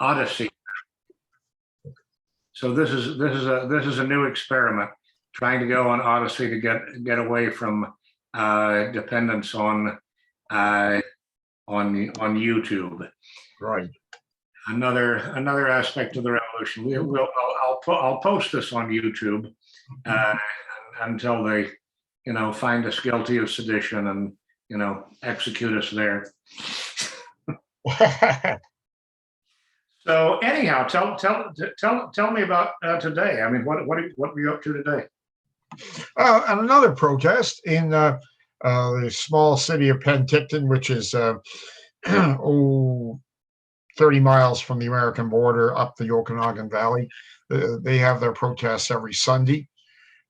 Odyssey. So this is a new experiment, trying to go on Odyssey to get away from dependence on YouTube. Right. Another aspect of the revolution. I'll post this on YouTube until they, find us guilty of sedition and execute us there. So anyhow, tell me about today. I mean, what were you up to today? And another protest in the small city of Penticton, which is 30 miles from the American border up the Okanagan Valley. They have their protests every Sunday.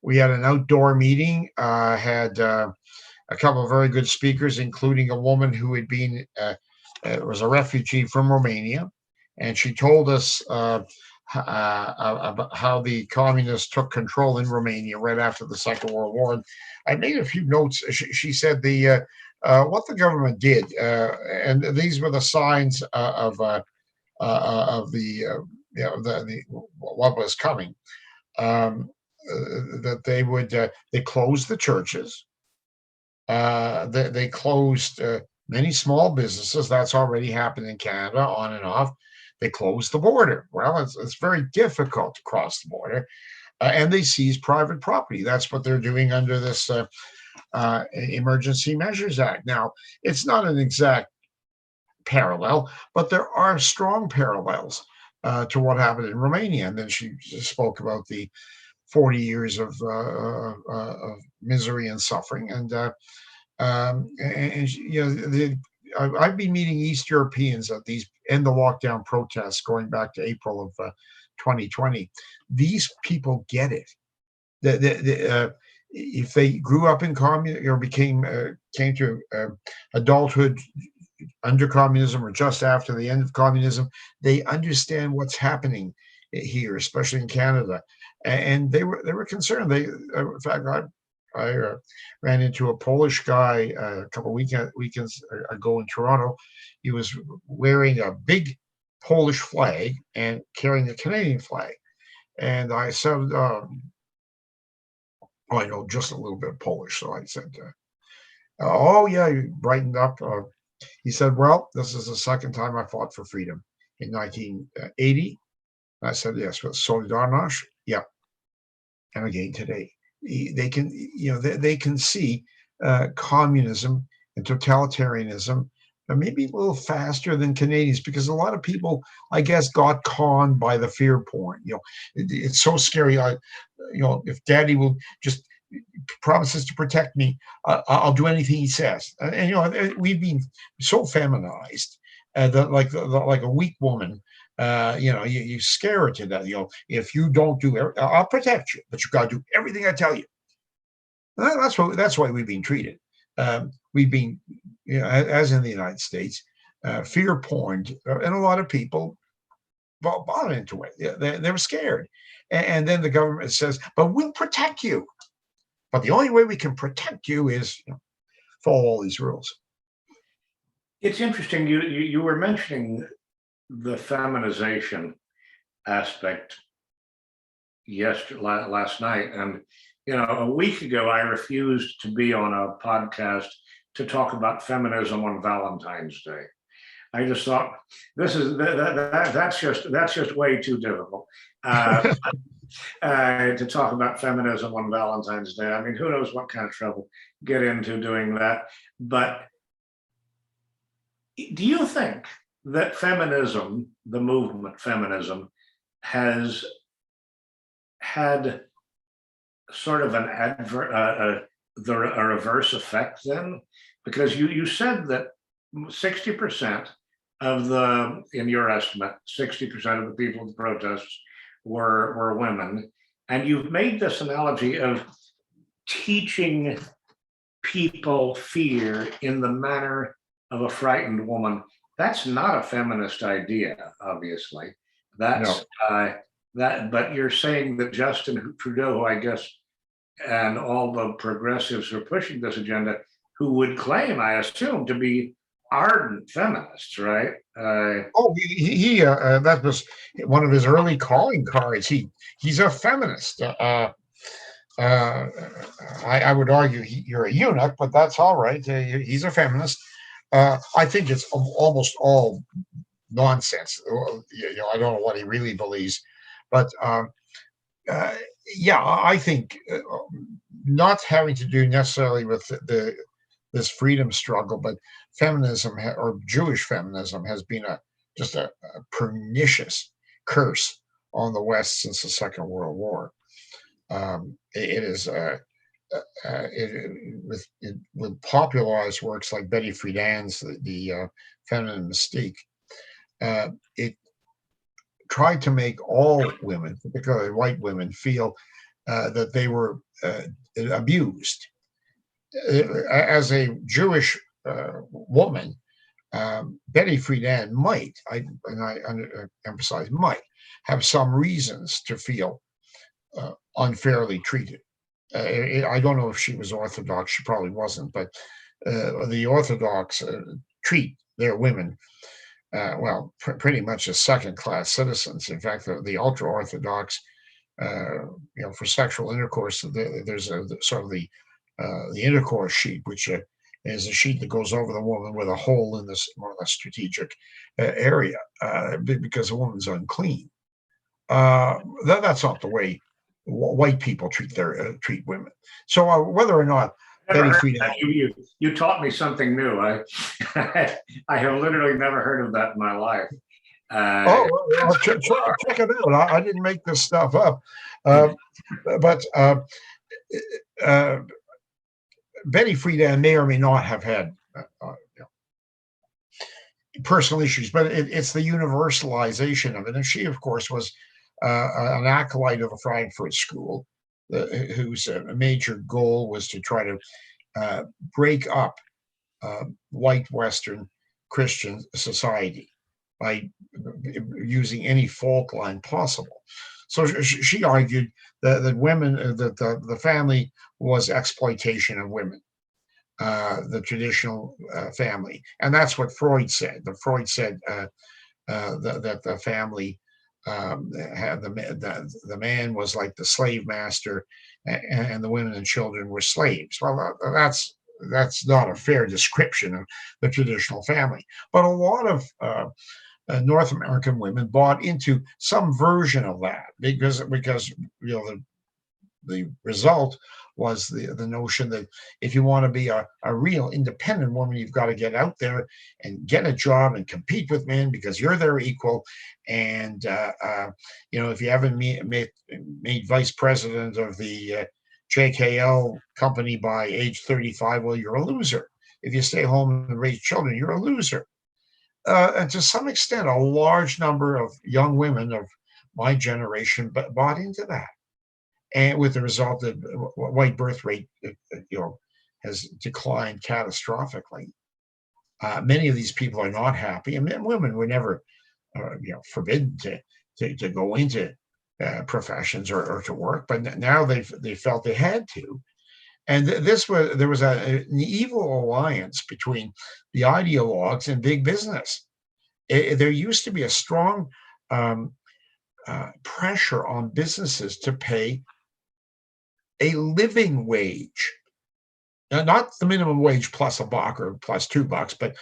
We had an outdoor meeting, had a couple of very good speakers, including a woman who had been was a refugee from Romania. And she told us about how the communists took control in Romania right after the Second World War. And I made a few notes. She said what the government did, and these were the signs of the what was coming. That they closed the churches. They closed many small businesses. That's already happened in Canada, on and off. They closed the border. Well, it's very difficult to cross the border, and they seized private property. That's what they're doing under this Emergency Measures Act. Now, it's not an exact parallel, but there are strong parallels to what happened in Romania. And then she spoke about the 40 years of misery and suffering. And I've been meeting East Europeans at these end the lockdown protests going back to April of 2020. These people get it. If they grew up in communism or came to adulthood under communism or just after the end of communism, they understand what's happening here, especially in Canada, and they were concerned. In fact, I ran into a Polish guy a couple weekends ago in Toronto. He was wearing a big Polish flag and carrying a Canadian flag, and I said, I know just a little bit of Polish, so I said, oh yeah, he brightened up. He said, well, this is the second time I fought for freedom. In 1980, I said, yes, with Solidarność, yeah, and again today. They can see communism and totalitarianism maybe a little faster than Canadians, because a lot of people, I guess, got conned by the fear porn. It's so scary. If Daddy will just promises to protect me, I'll do anything he says. And we've been so feminized that like a weak woman. You scare her to death. If you don't do it, I'll protect you, but you got to do everything I tell you. That's why we've been treated. We've been, as in the United States, fear porn, and a lot of people bought into it. They were scared, and then the government says, "But we'll protect you." But the only way we can protect you is follow all these rules. It's interesting. You were mentioning the feminization aspect last night, and a week ago I refused to be on a podcast to talk about feminism on Valentine's Day. I just thought that's just way too difficult to talk about feminism on Valentine's Day. I mean, who knows what kind of trouble get into doing that. But do you think that feminism, the movement feminism, has had sort of a reverse effect then? Because you said that 60% in your estimate, 60% of the people at the protests were women, and you've made this analogy of teaching people fear in the manner of a frightened woman. That's not a feminist idea, obviously. That's but you're saying that Justin Trudeau, I guess, and all the progressives who are pushing this agenda, who would claim, I assume, to be ardent feminists, right? Oh, that was one of his early calling cards. He's a feminist. Uh, I would argue you're a eunuch, but that's all right. He's a feminist. I think it's almost all nonsense. I don't know what he really believes, but uh, yeah, I think not having to do necessarily with this freedom struggle, but feminism or Jewish feminism has been just a pernicious curse on the West since the Second World War. It is with popularized works like Betty Friedan's the Feminine Mystique. It tried to make all women, particularly white women, feel that they were abused. As a Jewish woman, Betty Friedan might, I emphasize might, have some reasons to feel unfairly treated. I don't know if she was Orthodox. She probably wasn't, but the Orthodox treat their women pretty much as second-class citizens. In fact, the ultra-Orthodox, for sexual intercourse, there's a sort of the intercourse sheet, which is a sheet that goes over the woman with a hole in this more or less strategic area because the woman's unclean. That's not the way white people treat women. So whether or not Betty Friedan, you taught me something new. I have literally never heard of that in my life. Check it out. I didn't make this stuff up, but Betty Friedan may or may not have had personal issues, but it's the universalization of it. And she, of course, was an acolyte of the Frankfurt School, whose major goal was to try to break up white Western Christian society by using any fault line possible. So she argued that women, that the family was exploitation of women, the traditional family, and that's what Freud said. Freud said that the family had the man was like the slave master, and the women and children were slaves. Well, that's not a fair description of the traditional family, but a lot of North American women bought into some version of that because the result was the notion that if you want to be a real independent woman, you've got to get out there and get a job and compete with men because you're their equal. And if you haven't made vice president of the JKL company by age 35, well, you're a loser. If you stay home and raise children, you're a loser. And to some extent, a large number of young women of my generation bought into that. And with the result that white birth rate, has declined catastrophically. Many of these people are not happy, and women were never, forbidden to go into professions or to work, but now they felt they had to. And there was an evil alliance between the ideologues and big business. There used to be a strong pressure on businesses to pay a living wage, not the minimum wage plus a buck or plus $2, but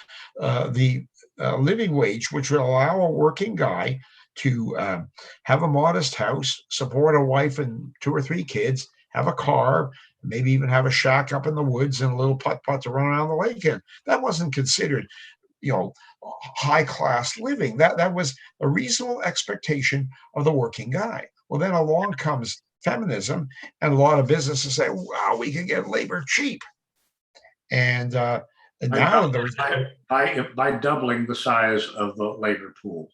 the living wage, which would allow a working guy to have a modest house, support a wife and 2 or 3 kids, have a car, maybe even have a shack up in the woods and a little putt-putt to run around the lake in. That wasn't considered, high class living. That was a reasonable expectation of the working guy. Well, then along comes feminism, and a lot of businesses say, "Wow, we can get labor cheap," and now by doubling the size of the labor pool.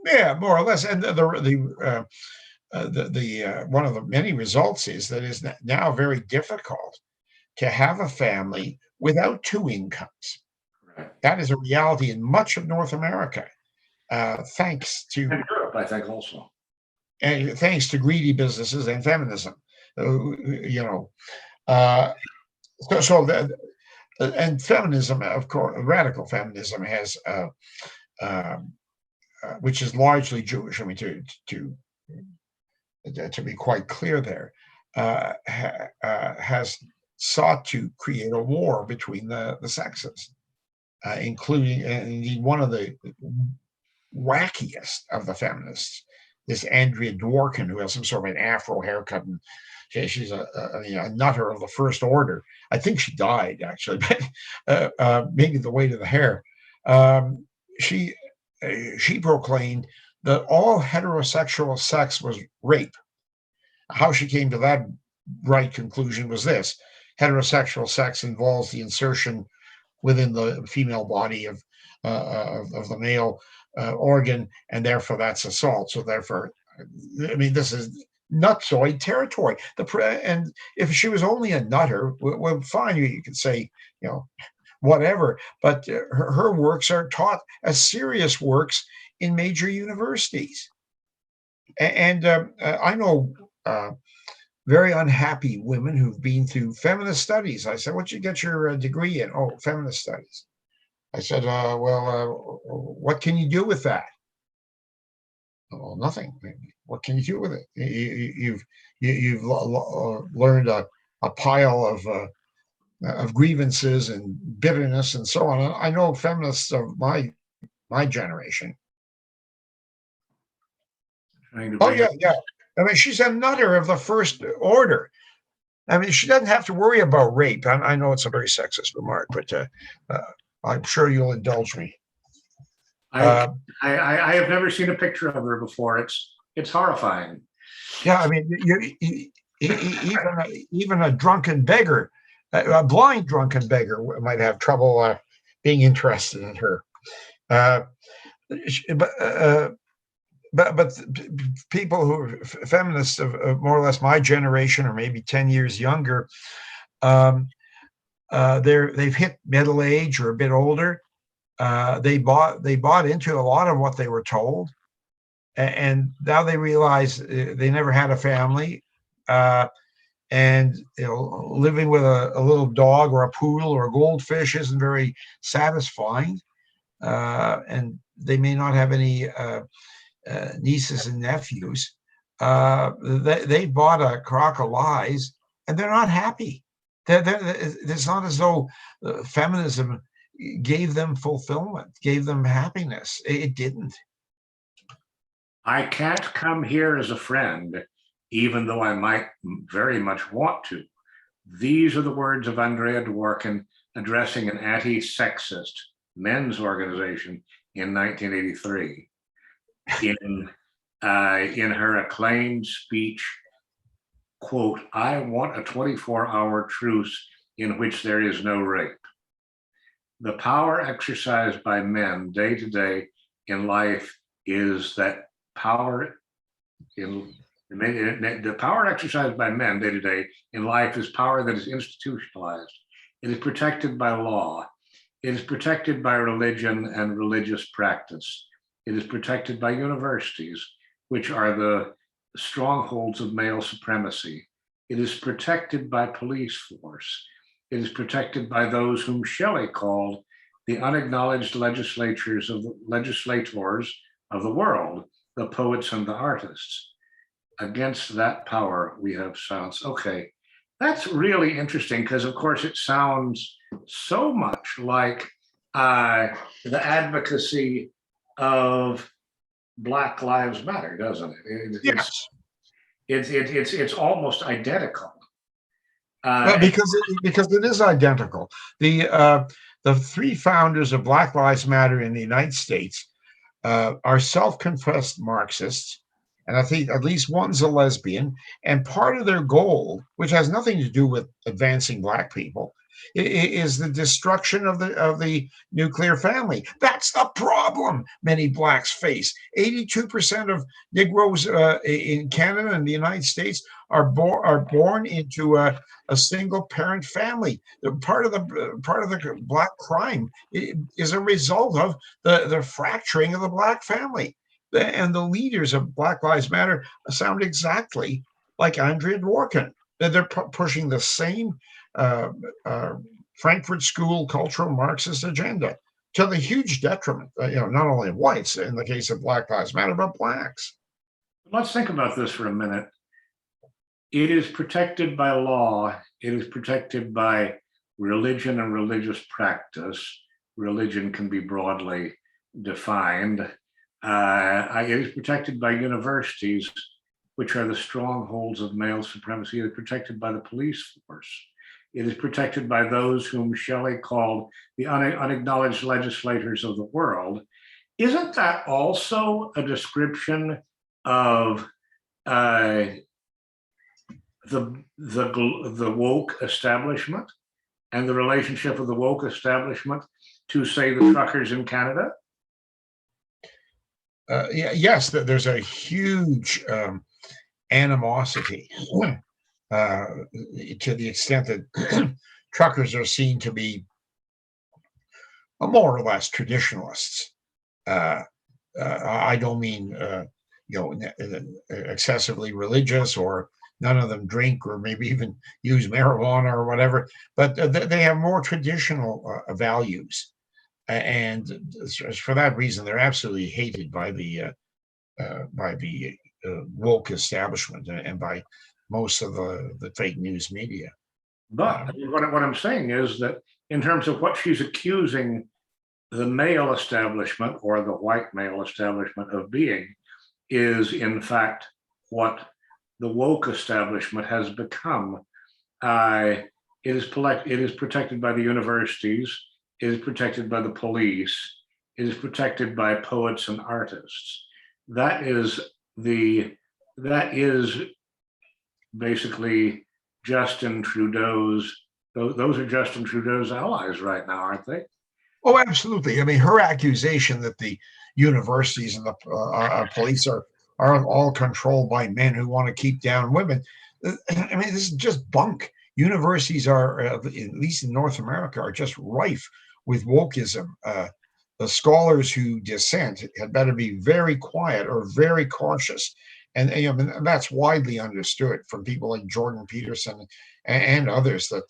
Yeah, more or less. And the one of the many results is that it's now very difficult to have a family without 2 incomes. Right. That is a reality in much of North America, thanks to and Europe, I think, also. And thanks to greedy businesses and feminism, and feminism, of course, radical feminism has which is largely Jewish. I mean, to be quite clear there, has sought to create a war between the sexes, including, and indeed one of the wackiest of the feminists, this Andrea Dworkin, who has some sort of an afro haircut, and she's a nutter of the first order. I think she died, actually, but maybe the weight of the hair. She proclaimed that all heterosexual sex was rape. How she came to that right conclusion was this: heterosexual sex involves the insertion within the female body of the male organ, and therefore that's assault. So therefore, I mean, this is nutsoid territory. And if she was only a nutter, well, fine, you could say, whatever. But her works are taught as serious works in major universities. And I know very unhappy women who've been through feminist studies. I said, "What'd you get your degree in?" "Oh, feminist studies." I said, "Well, what can you do with that?" "Well, nothing." "What can you do with it? You've learned a pile of grievances and bitterness and so on." I know feminists of my generation. Oh yeah. I mean, she's a nutter of the first order. I mean, she doesn't have to worry about rape. I know it's a very sexist remark, but I'm sure you'll indulge me. I have never seen a picture of her before. It's horrifying. Yeah, I mean, even a drunken beggar, a blind drunken beggar, might have trouble being interested in her. But people who are feminists of more or less my generation, or maybe 10 years younger, they've hit middle age or a bit older. They bought into a lot of what they were told, and now they realize they never had a family, and living with a little dog or a poodle or a goldfish isn't very satisfying, and they may not have any nieces and nephews. They bought a crock of lies, and they're not happy. It's not as though feminism gave them fulfillment, gave them happiness. It didn't. I can't come here as a friend, even though I might very much want to. These are the words of Andrea Dworkin addressing an anti-sexist men's organization in 1983. In her acclaimed speech, quote, "I want a 24-hour truce in which there is no rape. The power exercised by men day to day in life is that power the power exercised by men day to day in life is power that is institutionalized. It is protected by law. It is protected by religion and religious practice. It is protected by universities, which are the strongholds of male supremacy. It is protected by police force. It is protected by those whom Shelley called the unacknowledged legislators of the world, the poets and the artists. Against that power, we have silence." Okay, that's really interesting, because of course it sounds so much like the advocacy of Black Lives Matter, doesn't it? Yes. It's almost identical. Well, because it is identical. The three founders of Black Lives Matter in the United States are self-confessed Marxists, and I think at least one's a lesbian. And part of their goal, which has nothing to do with advancing Black people, is the destruction of the nuclear family. That's the problem many Blacks face. 82% of Negroes in Canada and the United States are born into a single parent family. Part of the Black crime is a result of the fracturing of the Black family. And the leaders of Black Lives Matter sound exactly like Andrea Dworkin. They're pushing the same Frankfurt School cultural Marxist agenda to the huge detriment, not only of whites in the case of Black Lives Matter, but blacks. Let's think about this for a minute. It is protected by law. It is protected by religion and religious practice. Religion can be broadly defined. It is protected by universities, which are the strongholds of male supremacy. It is protected by the police force. It is protected by those whom Shelley called the unacknowledged legislators of the world. Isn't that also a description of the woke establishment and the relationship of the woke establishment to, say, the truckers in Canada? Yes, there's a huge animosity to the extent that truckers are seen to be more or less traditionalists. I don't mean excessively religious, or none of them drink or maybe even use marijuana or whatever, but they have more traditional values, and for that reason they're absolutely hated by the woke establishment and by most of the fake news media. But what I'm saying is that in terms of what she's accusing the male establishment or the white male establishment of being, is in fact what the woke establishment has become. It is protected by the universities. It is protected by the police. It is protected by poets and artists. That is basically Justin Trudeau's. Those are Justin Trudeau's allies right now, aren't they? Oh, absolutely. I mean, her accusation that the universities and the police are all controlled by men who want to keep down women. I mean, this is just bunk. Universities are, at least in North America, are just rife with wokeism. The scholars who dissent had better be very quiet or very cautious. And that's widely understood from people like Jordan Peterson and others that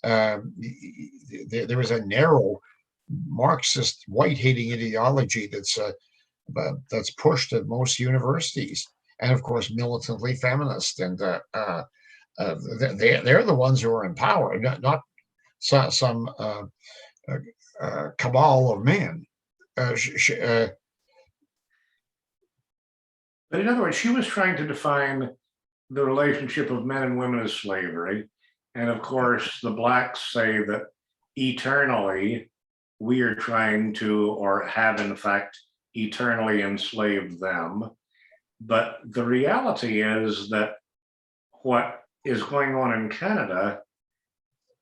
there is a narrow Marxist white-hating ideology that's pushed at most universities, and of course militantly feminist, and they're the ones who are in power, not some cabal of men. But in other words, she was trying to define the relationship of men and women as slavery. And of course, the blacks say that eternally we are trying to, or have in fact, eternally enslaved them. But the reality is that what is going on in Canada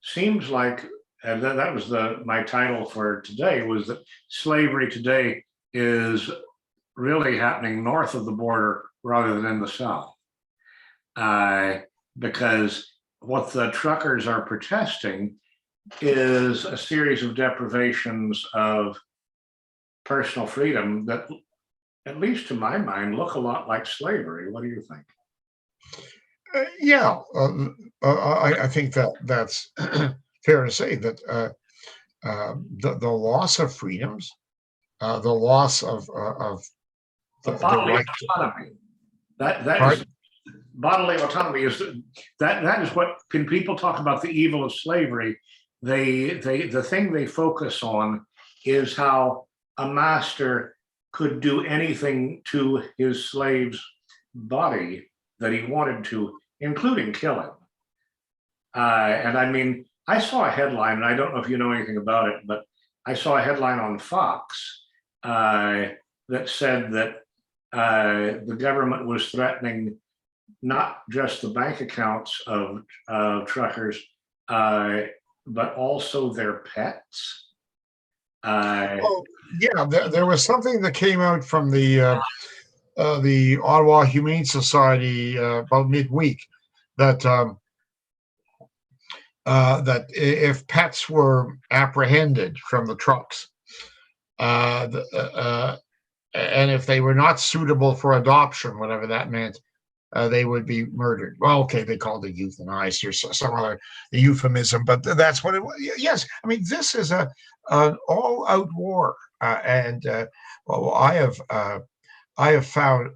seems like, and that was my title for today, was that slavery today is really happening north of the border rather than in the south. Because what the truckers are protesting is a series of deprivations of personal freedom that, at least to my mind, look a lot like slavery. What do you think? I think that's fair to say, that the loss of freedoms, the loss of the bodily right autonomy. That is bodily autonomy. That is what, when people talk about the evil of slavery, the thing they focus on is how a master could do anything to his slave's body that he wanted to, including kill him. And I mean, I saw a headline, and I don't know if you know anything about it, but I saw a headline on Fox that said that the government was threatening not just the bank accounts of truckers, but also their pets. There was something that came out from the Ottawa Humane Society about midweek that that if pets were apprehended from the trucks, and if they were not suitable for adoption, whatever that meant, they would be murdered. Well, okay, they called it euthanized or some other euphemism, but that's what it was. Yes, I mean, this is an all-out war, and well, I have found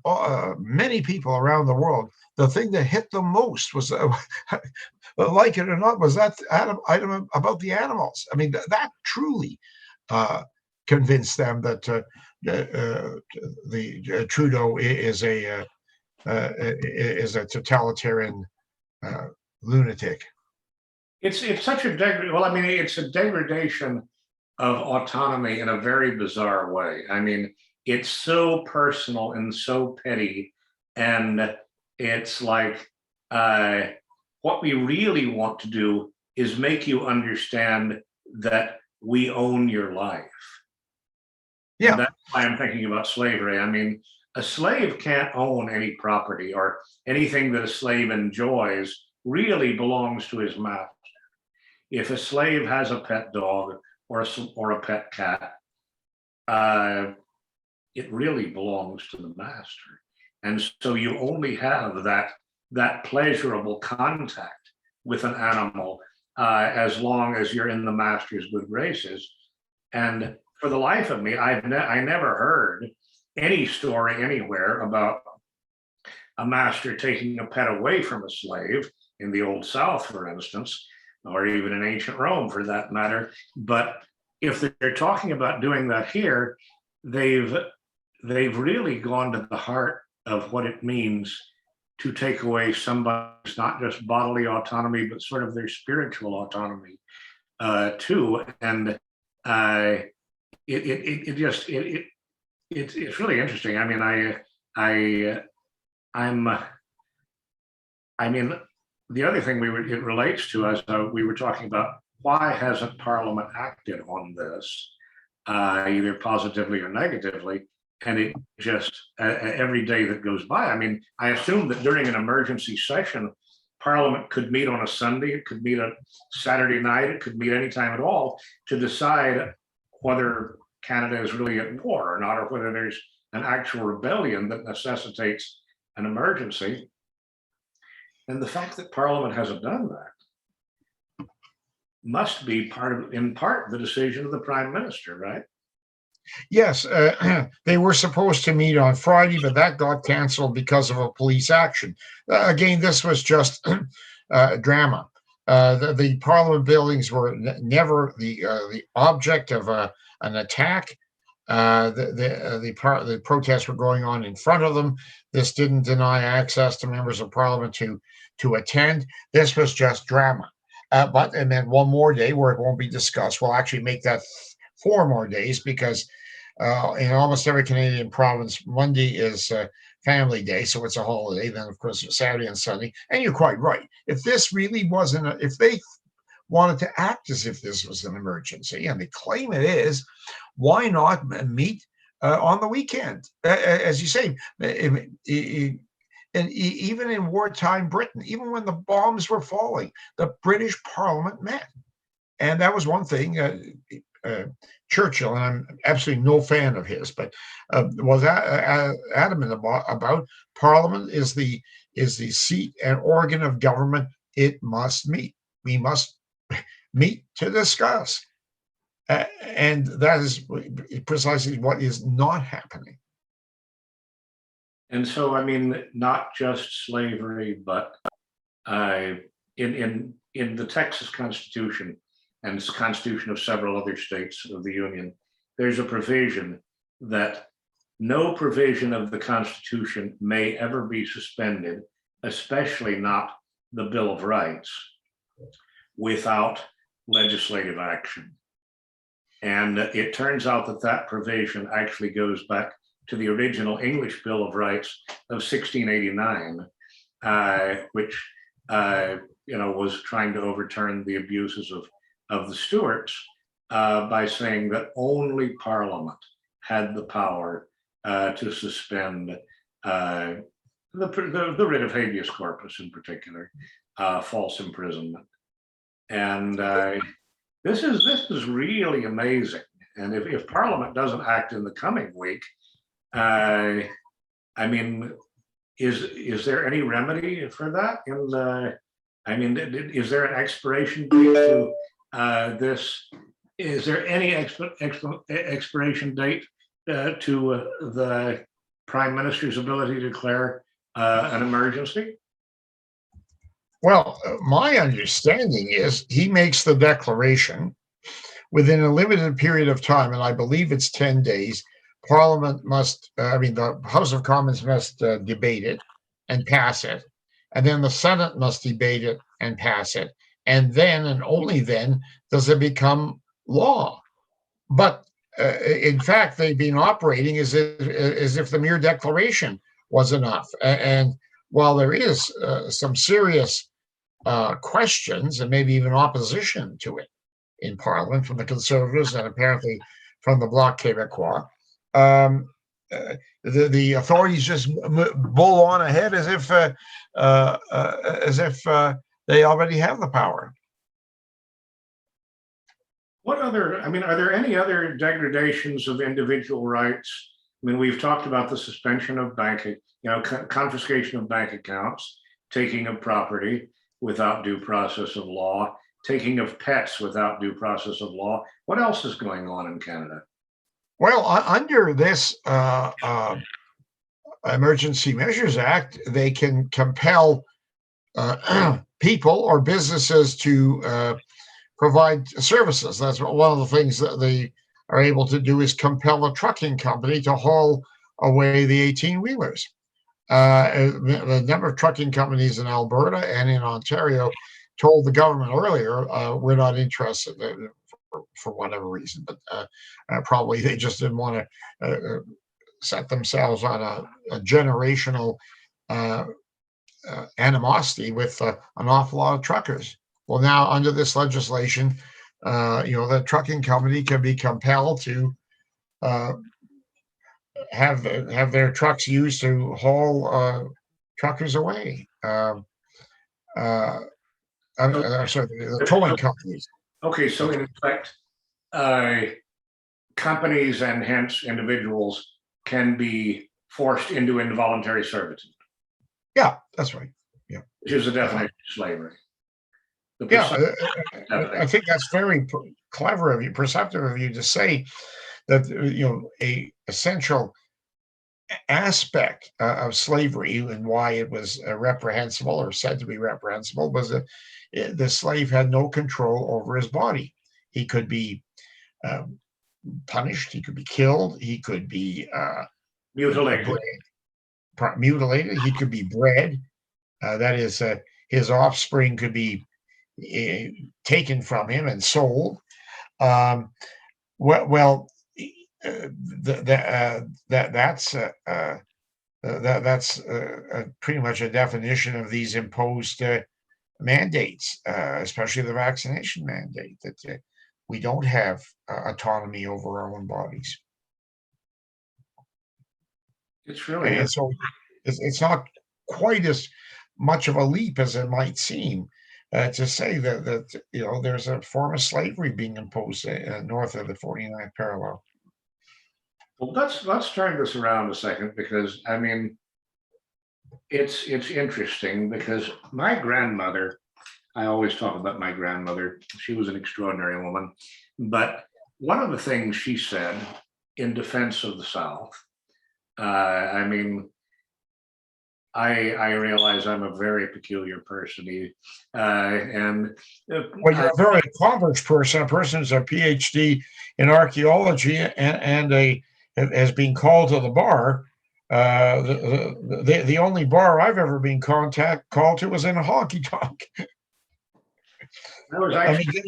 many people around the world. The thing that hit them most was, like it or not, was that item about the animals. I mean, that truly convinced them that the Trudeau is a totalitarian lunatic. It's such a well, I mean, it's a degradation of autonomy in a very bizarre way. I mean, it's so personal and so petty, and it's like what we really want to do is make you understand that we own your life. And Yeah, that's why I'm thinking about slavery. I mean, a slave can't own any property, or anything that a slave enjoys really belongs to his master. If a slave has a pet dog or a pet cat, uh, it really belongs to the master. And so you only have that pleasurable contact with an animal as long as you're in the master's good graces. And for the life of me, I never heard any story anywhere about a master taking a pet away from a slave in the Old South, for instance, or even in ancient Rome for that matter. But if they're talking about doing that here, they've really gone to the heart of what it means to take away somebody's not just bodily autonomy, but sort of their spiritual autonomy too. And it's really interesting. I mean, I'm I mean, the other thing it relates to, as we were talking about, why hasn't Parliament acted on this, either positively or negatively? And it just every day that goes by. I mean, I assume that during an emergency session, Parliament could meet on a Sunday, it could meet a Saturday night, it could meet any time at all to decide whether Canada is really at war or not, or whether there's an actual rebellion that necessitates an emergency. And the fact that Parliament hasn't done that must be in part, the decision of the Prime Minister, right? yes, they were supposed to meet on Friday, but that got canceled because of a police action. Again, this was just drama. The Parliament buildings were never the object of an attack. The protests were going on in front of them. This didn't deny access to members of Parliament to attend. This was just drama. And then one more day where it won't be discussed. We'll actually make that 4 more days because in almost every Canadian province, Monday is Family Day, so it's a holiday. Then, of course, Saturday and Sunday. And you're quite right. If this really wasn't, if they wanted to act as if this was an emergency, and they claim it is, why not meet on the weekend? As you say, and even in wartime Britain, even when the bombs were falling, the British Parliament met. And that was one thing Churchill, and I'm absolutely no fan of his, but was adamant about Parliament is the seat and organ of government. It must meet. We must meet to discuss. And that is precisely what is not happening. And so, I mean, not just slavery, but in the Texas Constitution and the Constitution of several other states of the Union, there's a provision that no provision of the Constitution may ever be suspended, especially not the Bill of Rights, without legislative action. And it turns out that that provision actually goes back to the original English Bill of Rights of 1689, which was trying to overturn the abuses of the Stuarts by saying that only Parliament had the power to suspend the writ of habeas corpus, in particular, false imprisonment. And this is really amazing. And if Parliament doesn't act in the coming week, I mean, is there any remedy for that? I mean, is there an expiration date to this? Is there any expiration date to the Prime Minister's ability to declare an emergency? Well, my understanding is he makes the declaration within a limited period of time, and I believe it's 10 days. Parliament must, the House of Commons must debate it and pass it. And then the Senate must debate it and pass it. And then, and only then, does it become law. But in fact, they've been operating as if the mere declaration was enough. And while there is some serious questions and maybe even opposition to it in Parliament from the Conservatives and apparently from the Bloc Québécois, the authorities just bull on ahead as if they already have the power. What other, I mean, are there any other degradations of individual rights? I mean, we've talked about the suspension of banking, confiscation of bank accounts, taking of property without due process of law, taking of pets without due process of law. What else is going on in Canada? Well, under this Emergency Measures Act, they can compel people or businesses to provide services. That's one of the things that they are able to do, is compel a trucking company to haul away the 18-wheelers. The number of trucking companies in Alberta and in Ontario told the government earlier, we're not interested for whatever reason, but probably they just didn't want to set themselves on a generational animosity with an awful lot of truckers. Well, now under this legislation, the trucking company can be compelled to have their trucks used to haul truckers away. I'm sorry, the towing companies. Okay, so in effect, companies and hence individuals can be forced into involuntary servitude. Yeah, that's right. Yeah, which is the definition of slavery. I think that's very clever of you, perceptive of you to say that a essential aspect of slavery and why it was reprehensible or said to be reprehensible was that the slave had no control over his body. He could be punished, he could be killed, he could be mutilated, he could be bred. That is, his offspring could be taken from him and sold. That's pretty much a definition of these imposed mandates, especially the vaccination mandate, that we don't have autonomy over our own bodies. It's really, and so it's not quite as much of a leap as it might seem to say that there's a form of slavery being imposed north of the 49th parallel. Well, let's turn this around a second, because I mean, it's interesting because my grandmother, I always talk about my grandmother. She was an extraordinary woman, but one of the things she said in defense of the South, I mean, I realize I'm a very peculiar person, and well, you're a very accomplished person, a person who's a PhD in archaeology and has been called to the bar. The only bar I've ever been called to was in a honky tonk. I was actually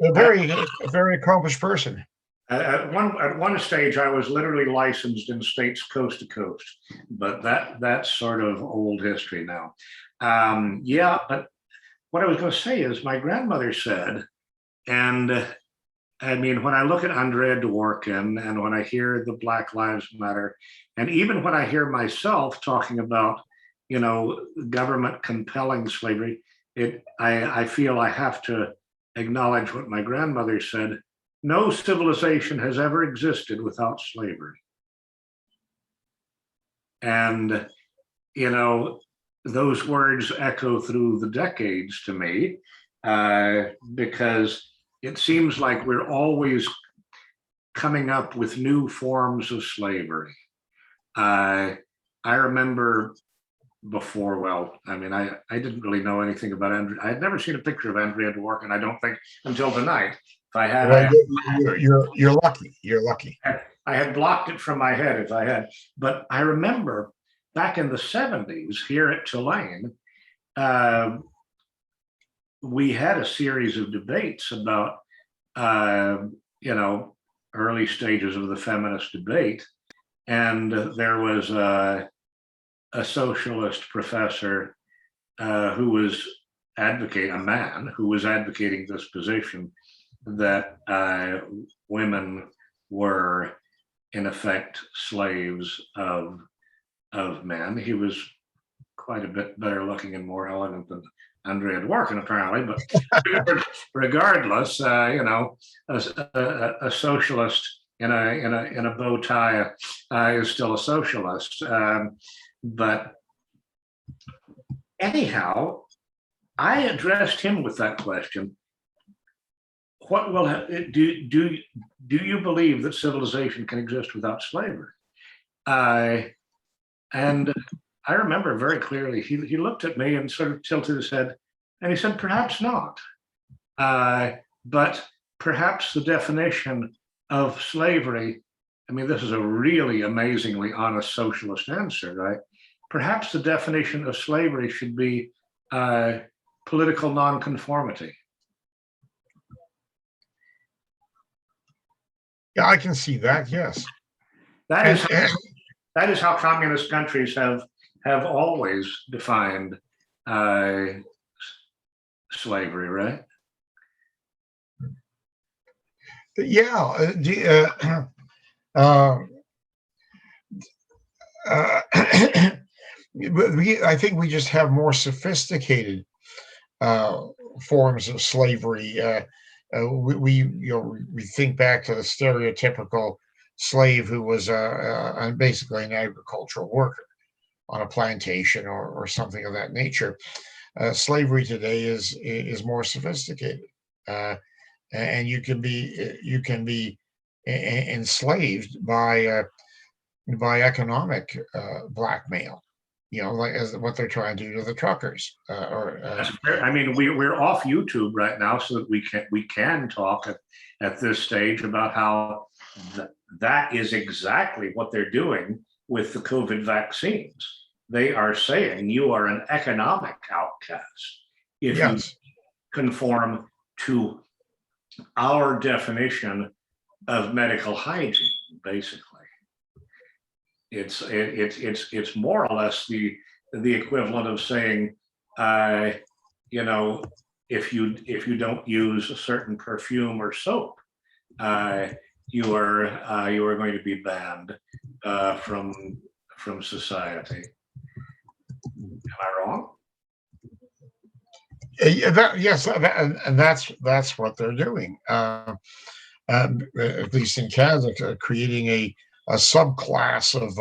a very accomplished person. At one stage, I was literally licensed in states coast to coast, but that's sort of old history now. Yeah, but what I was going to say is my grandmother said, and I mean, when I look at Andrea Dworkin and when I hear the Black Lives Matter, and even when I hear myself talking about, government compelling slavery, I feel I have to acknowledge what my grandmother said. No civilization has ever existed without slavery. And you know, those words echo through the decades to me, because it seems like we're always coming up with new forms of slavery. I remember before, well, I mean, I didn't really know anything about Andrea. I had never seen a picture of Andrea Dworkin, I don't think, until tonight. If I had, Well, you're lucky. You're lucky. I had blocked it from my head if I had. But I remember back in the 70s here at Tulane, we had a series of debates about, you know, early stages of the feminist debate. And there was a socialist professor who was a man who was advocating this position that women were in effect slaves of men. He was quite a bit better looking and more elegant than Andrea Dworkin, apparently, but regardless, you know, a socialist in a bow tie is still a socialist. But anyhow, I addressed him with that question: what will do you believe that civilization can exist without slavery? And I remember very clearly, he looked at me and sort of tilted his head, and he said, perhaps not. But perhaps the definition of slavery, I mean, this is a really amazingly honest socialist answer, right? Perhaps the definition of slavery should be political nonconformity. Yeah, I can see that. Yes. That is how communist countries have always defined slavery, right? Yeah. I think we just have more sophisticated forms of slavery. We think back to the stereotypical slave who was basically an agricultural worker on a plantation or something of that nature. Slavery today is more sophisticated, and you can be enslaved by economic blackmail. You know, like as what they're trying to do to the truckers. I mean, we're off YouTube right now, so that we can talk at this stage about how that is exactly what they're doing with the COVID vaccines. They are saying you are an economic outcast if you conform to our definition of medical hygiene, basically. It's more or less the equivalent of saying, you know, if you don't use a certain perfume or soap, you are going to be banned from society. Am I wrong? Yes, and that's what they're doing. At least in Canada, creating a subclass of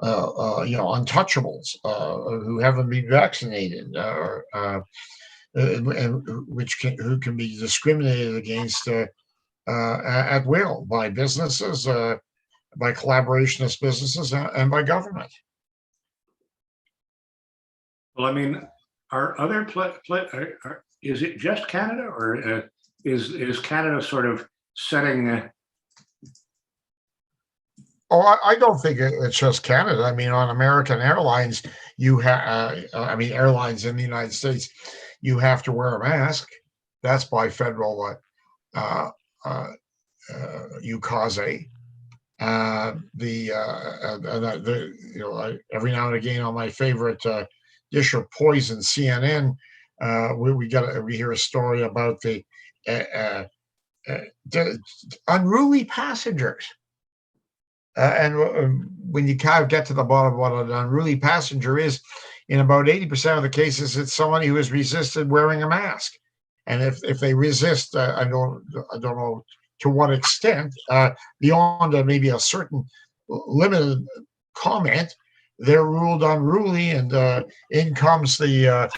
untouchables who haven't been vaccinated, and who can be discriminated against at will by businesses, by collaborationist businesses, and by government. Well, I mean, are other is it just Canada, or is Canada sort of setting? Oh, I don't think it's just Canada. I mean, on American Airlines, you have, airlines in the United States, you have to wear a mask. That's by federal ukase. Every now and again on my favorite dish of poison, CNN, we hear a story about the unruly passengers. And when you kind of get to the bottom of what an unruly passenger is, in about 80% of the cases, it's somebody who has resisted wearing a mask. And if they resist, I don't know to what extent, beyond maybe a certain limited comment, they're ruled unruly, and in comes the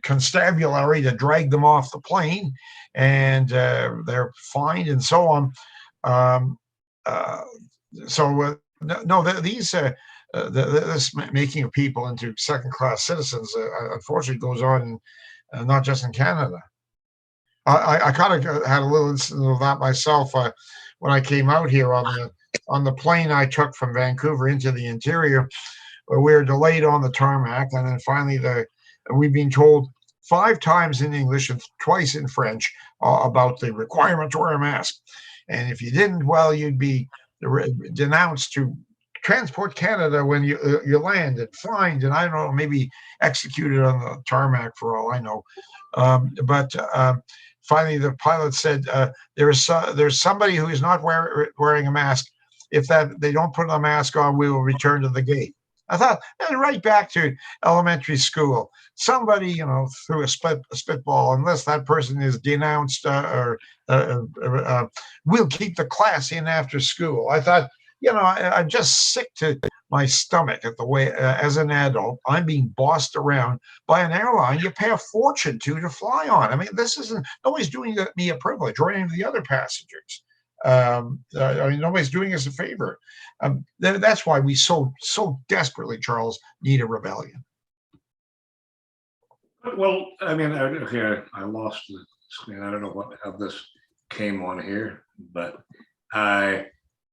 constabulary to drag them off the plane, and they're fined and so on. Um, uh, this making of people into second-class citizens, unfortunately, goes on not just in Canada. I kind of had a little incident of that myself when I came out here on the plane I took from Vancouver into the interior. We were delayed on the tarmac, and then finally we've been told 5 times in English and twice in French about the requirement to wear a mask. And if you didn't, well, you'd be denounced to Transport Canada when you land, and fined, and I don't know, maybe executed on the tarmac for all I know. But finally, the pilot said there's somebody who is not wearing a mask. If they don't put a mask on, we will return to the gate. I thought, and right back to elementary school, somebody, threw a spitball, unless that person is denounced we'll keep the class in after school. I thought, I'm just sick to my stomach at the way, as an adult, I'm being bossed around by an airline you pay a fortune to fly on. I mean, nobody's doing me a privilege or any of the other passengers. Nobody's doing us a favor. That's why we so desperately, Charles, need a rebellion. Well, I mean, okay, I lost the screen. I don't know how this came on here, but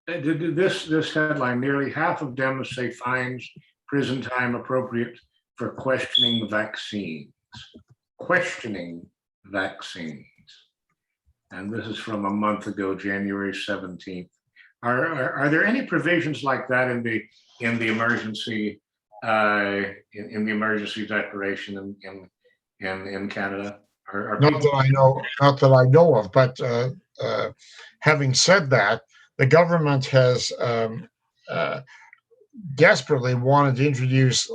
this headline: nearly half of Dems say fines, prison time appropriate for questioning vaccines. Questioning vaccines. And this is from a month ago, January 17th. Are there any provisions like that in the emergency in the emergency declaration in Canada? Not that I know of, but having said that, the government has desperately wanted to introduce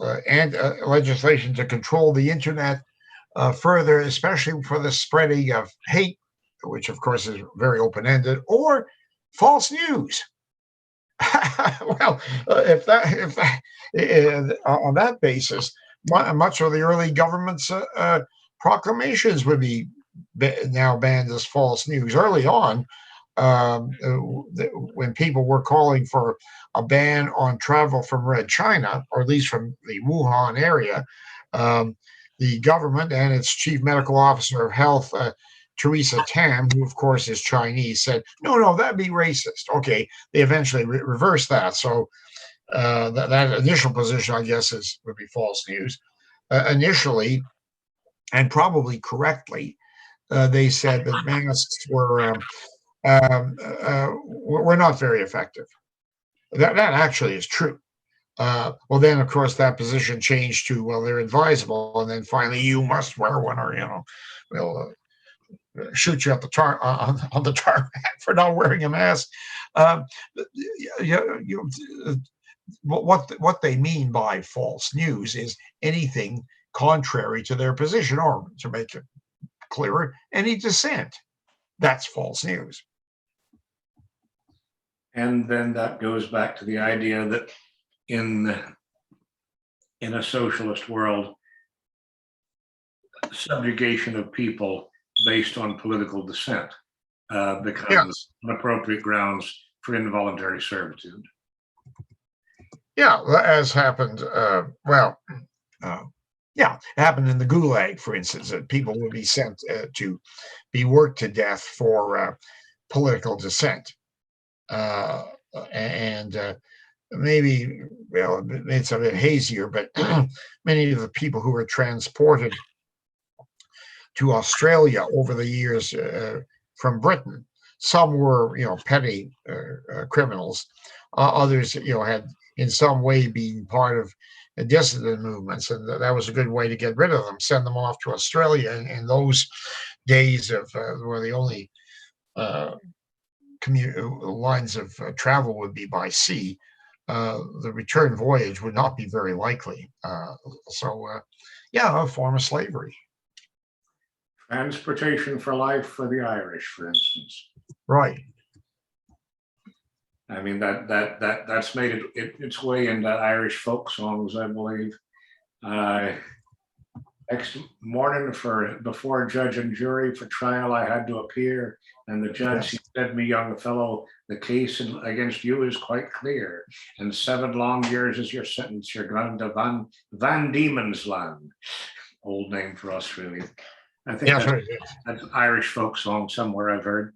legislation to control the internet further, especially for the spreading of hate, which of course is very open-ended, or false news. Well, if that on that basis, much of the early government's proclamations would be now banned as false news. Early on, when people were calling for a ban on travel from Red China, or at least from the Wuhan area, the government and its chief medical officer of health, Teresa Tam, who of course is Chinese, said, no, that'd be racist. Okay, they eventually reversed that. So that initial position, I guess, would be false news. Initially, and probably correctly, they said that masks were not very effective. That actually is true. Well, then, of course, that position changed to, well, they're advisable, and then finally, you must wear one, or we'll shoot you up on the tarmac for not wearing a mask. What they mean by false news is anything contrary to their position, or to make it clearer, any dissent. That's false news. And then that goes back to the idea that in a socialist world, subjugation of people based on political dissent becomes appropriate grounds for involuntary servitude. Yeah, as happened. It happened in the Gulag, for instance, that people would be sent to be worked to death for political dissent. Maybe, well, it's a bit hazier, but many of the people who were transported to Australia over the years from Britain, some were, petty criminals. Others, had in some way been part of dissident movements, and that was a good way to get rid of them, send them off to Australia. In those days of where the only lines of travel would be by sea, the return voyage would not be very likely. A form of slavery. Transportation for life for the Irish, for instance. Right. I mean, that's made its way into Irish folk songs, I believe. Next morning, before judge and jury for trial, I had to appear, and the judge Yes. said to me, young fellow, the case against you is quite clear, and 7 long years is your sentence. You're going to Van Diemen's Land. Old name for us, really. I think Yes, that's an Irish folk song somewhere I've heard.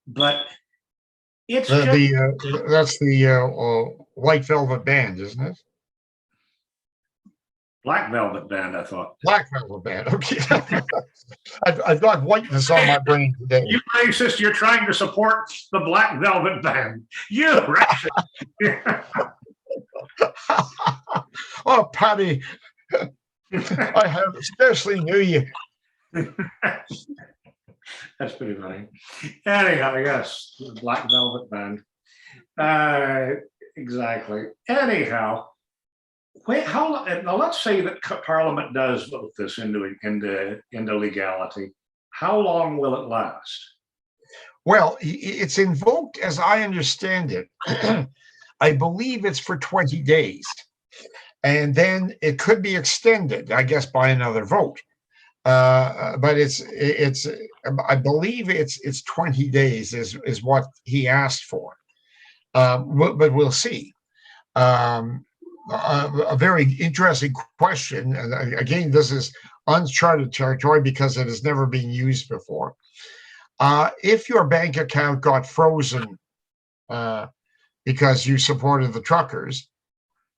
But it's the, just that's the White Velvet Band, isn't it? Black Velvet Band, I thought. Black Velvet Band. Okay. I've got whiteness on my brain today. You racist, you're trying to support the Black Velvet Band. You racist. Oh, Paddy, I have scarcely knew you. That's pretty funny. Anyhow, yes, the Black Velvet Band. Exactly. Anyhow, now let's say that Parliament does vote this into legality. How long will it last? Well, it's invoked, as I understand it. I believe it's for 20 days. And then it could be extended, I guess, by another vote. But I believe it's 20 days is what he asked for. But we'll see. A very interesting question. And again, this is uncharted territory because it has never been used before. If your bank account got frozen because you supported the truckers,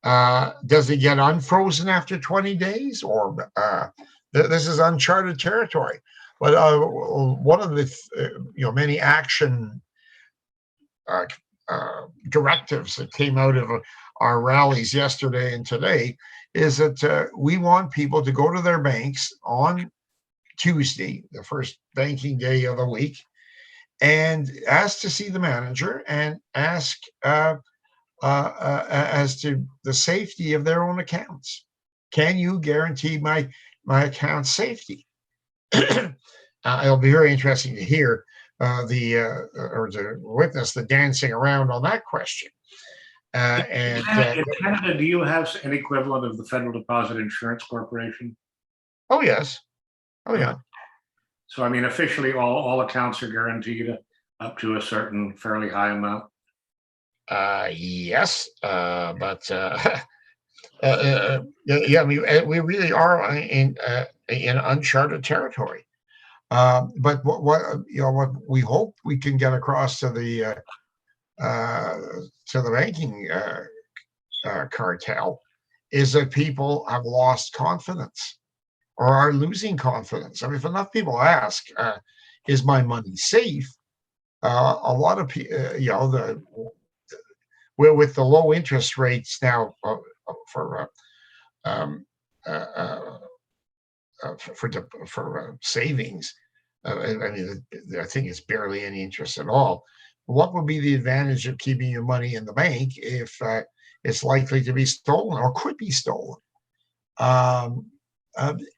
does it get unfrozen after 20 days? Or this is uncharted territory. But one of the many action directives that came out of our rallies yesterday and today is that we want people to go to their banks on Tuesday, the first banking day of the week, and ask to see the manager and ask as to the safety of their own accounts. Can you guarantee my account safety? It'll be very interesting to hear or to witness the dancing around on that question. In Canada, do you have an equivalent of the Federal Deposit Insurance Corporation? Oh yes, oh yeah. So I mean, officially, all accounts are guaranteed up to a certain fairly high amount. Yes, but yeah, we really are in uncharted territory. But what we hope we can get across to the banking cartel is that people have lost confidence or are losing confidence. I mean, if enough people ask, "Is my money safe?" A lot of people, with the low interest rates now for savings. I mean, I think it's barely any interest at all. What would be the advantage of keeping your money in the bank if it's likely to be stolen or could be stolen? I think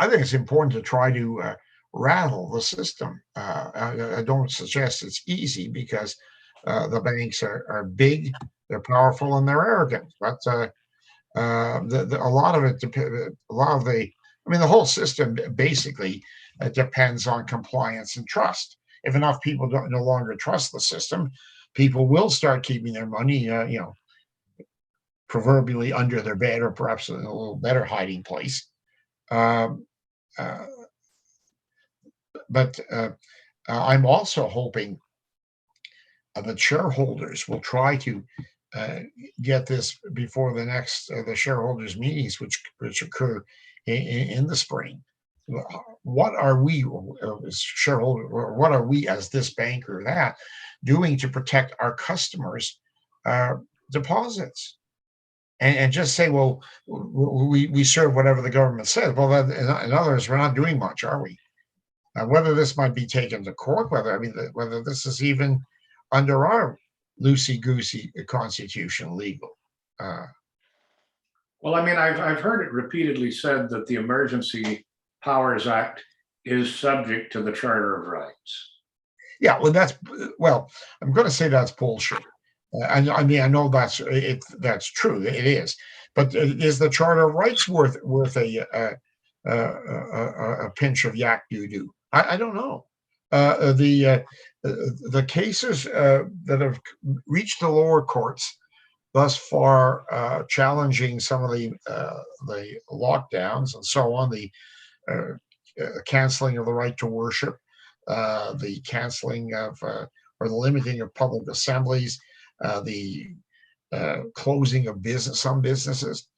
it's important to try to rattle the system. I don't suggest it's easy because the banks are big, they're powerful, and they're arrogant. But a lot of it, the whole system basically depends on compliance and trust. If enough people no longer trust the system, people will start keeping their money, proverbially under their bed or perhaps in a little better hiding place. But I'm also hoping that shareholders will try to get this before the next the shareholders meetings, which occur in the spring. What are we as shareholder, or what are we as this bank or that doing to protect our customers' deposits? And just say, well, we serve whatever the government says. Well, in other words, we're not doing much, are we? Whether this might be taken to court, whether this is even under our loosey-goosey constitution legal. Well, I mean, I've heard it repeatedly said that the Emergency Powers Act is subject to the Charter of Rights. Yeah, well, I'm going to say that's bullshit. I mean, I know that's true. It is, but is the Charter of Rights worth a pinch of yak doo doo? I don't know. The cases that have reached the lower courts thus far, challenging some of the lockdowns and so on, the uh, canceling of the right to worship, the canceling of or the limiting of public assemblies, the closing of some businesses.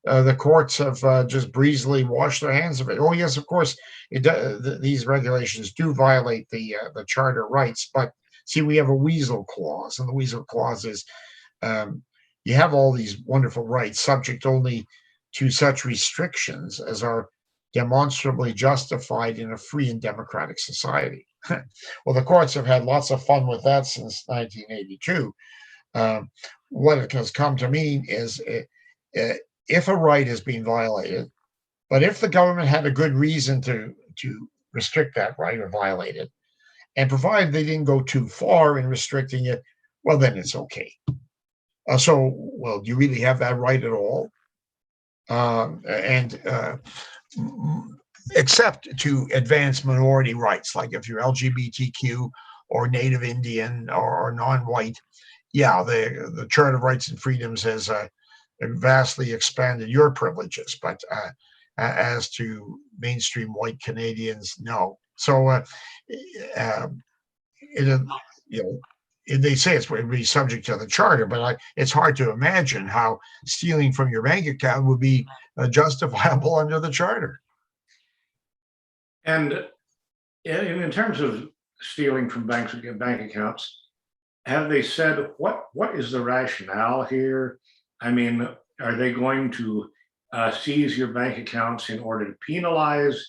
The courts have just breezily washed their hands of it. Oh yes, of course, these regulations do violate the charter rights, but see, we have a weasel clause, and the weasel clause is um, you have all these wonderful rights subject only to such restrictions as are demonstrably justified in a free and democratic society. Well, the courts have had lots of fun with that since 1982. Um, what it has come to mean is if a right is being violated, but if the government had a good reason to restrict that right or violate it, and provided they didn't go too far in restricting it, well, then it's okay. Well, do you really have that right at all? And except to advance minority rights, like if you're LGBTQ or Native Indian or non-white, yeah, the Charter of Rights and Freedoms has vastly expanded your privileges, but as to mainstream white Canadians, no. So it, you know, they say it's going to be subject to the charter, but it's hard to imagine how stealing from your bank account would be justifiable under the charter. And in terms of stealing from bank accounts, have they said what is the rationale here? I mean, are they going to seize your bank accounts in order to penalize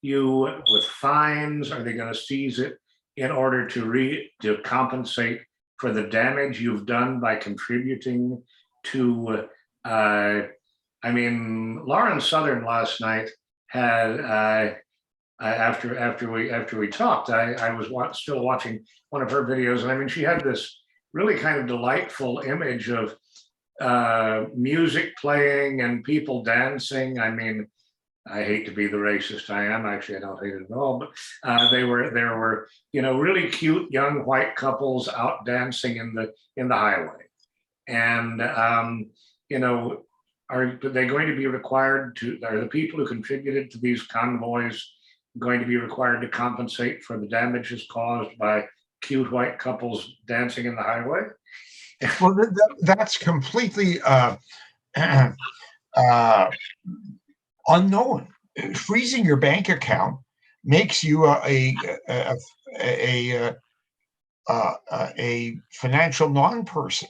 you with fines? Are they going to seize it in order to compensate for the damage you've done by contributing to? I mean, Lauren Southern last night had after we talked, I was still watching one of her videos, and I mean, she had this really kind of delightful image of music playing and people dancing. I mean, I hate to be the racist I am. Actually, I don't hate it at all. But there were really cute young white couples out dancing in the highway, and are they going to be required to? Are the people who contributed to these convoys going to be required to compensate for the damages caused by cute white couples dancing in the highway? Well, that's completely unknown. Freezing your bank account makes you a financial non-person.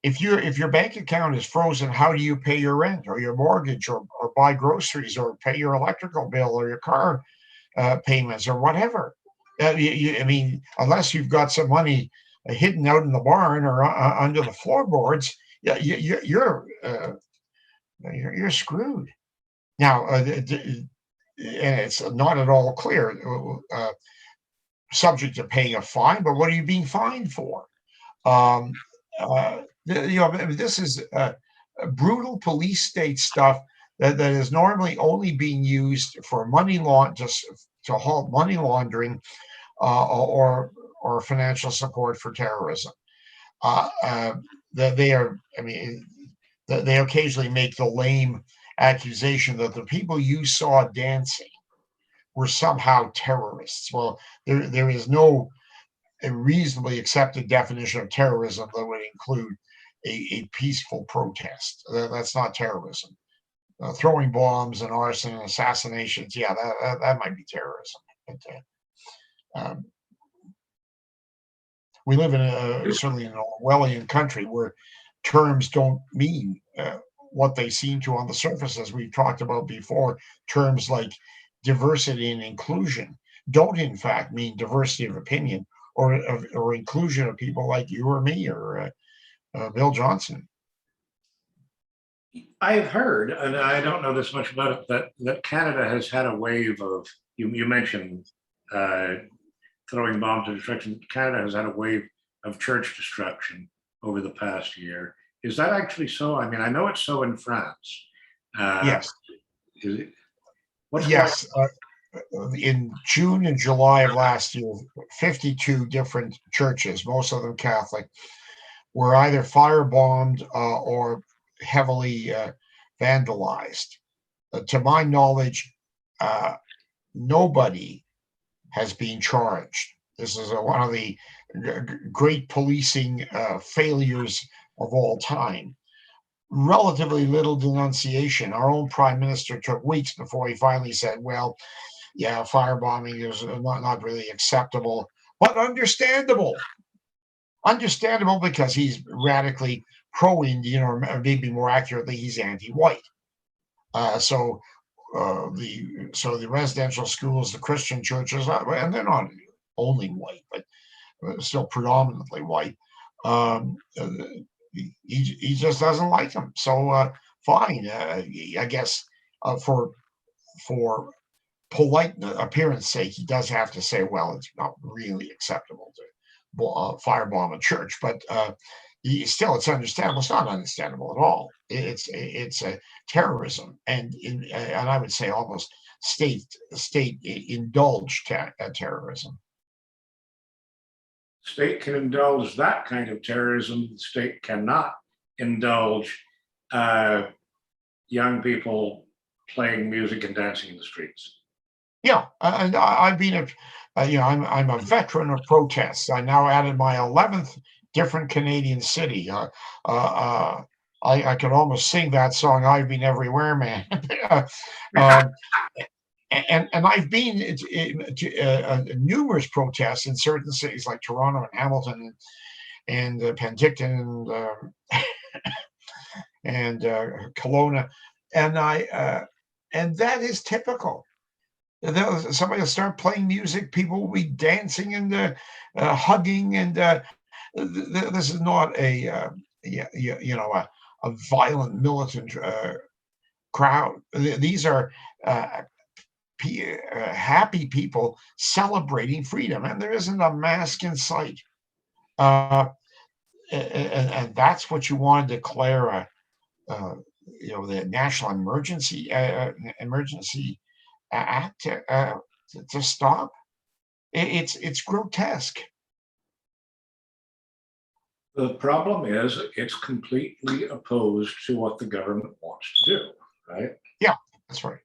If your bank account is frozen, how do you pay your rent or your mortgage or buy groceries or pay your electrical bill or your car payments or whatever? I mean, unless you've got some money hidden out in the barn or under the floorboards, yeah, you're screwed. Now, and it's not at all clear, subject to paying a fine, but what are you being fined for? This is brutal police state stuff that is normally only being used for just to halt money laundering or financial support for terrorism. That they are, I mean, they occasionally make the lame accusation that the people you saw dancing were somehow terrorists. Well, there is no reasonably accepted definition of terrorism that would include a peaceful protest. That's not terrorism. Throwing bombs and arson and assassinations, yeah, that might be terrorism. But we live in certainly in an Orwellian country where terms don't mean what they seem to on the surface, as we've talked about before. Terms like diversity and inclusion don't, in fact, mean diversity of opinion or inclusion of people like you or me or Bill Johnson. I've heard, and I don't know this much about it, that Canada has had a wave of, you mentioned throwing bombs of destruction. Canada has had a wave of church destruction over the past year. Is that actually so? I mean, I know it's so in France. Yes, Is it, what's going yes. In June and July of last year, 52 different churches, most of them Catholic, were either firebombed or heavily vandalized. To my knowledge, nobody has been charged. This is one of the great policing failures of all time. Relatively little denunciation. Our own prime minister took weeks before he finally said, well, yeah, firebombing is not really acceptable, but understandable. Understandable because he's radically pro-Indian, or maybe more accurately, he's anti-white. So the residential schools, the Christian churches, and they're not only white, but still predominantly white. He just doesn't like them. So fine, I guess for polite appearance sake, he does have to say, well, it's not really acceptable to firebomb a church, but it's understandable. It's not understandable at all. It's a terrorism, and I would say almost state indulged terrorism. state can indulge that kind of terrorism? The state cannot indulge young people playing music and dancing in the streets. Yeah, and I've been I'm a veteran of protests. I now added my 11th different Canadian city. I could almost sing that song, "I've Been Everywhere, Man." um, and I've been to numerous protests in certain cities like Toronto and Hamilton and Penticton and Kelowna, and that is typical. Somebody will start playing music, people will be dancing and hugging, and this is not a violent militant crowd. These are happy people celebrating freedom, and there isn't a mask in sight. And that's what you want to declare the national emergency act to stop. It's grotesque. The problem is it's completely opposed to what the government wants to do, right? Yeah, that's right.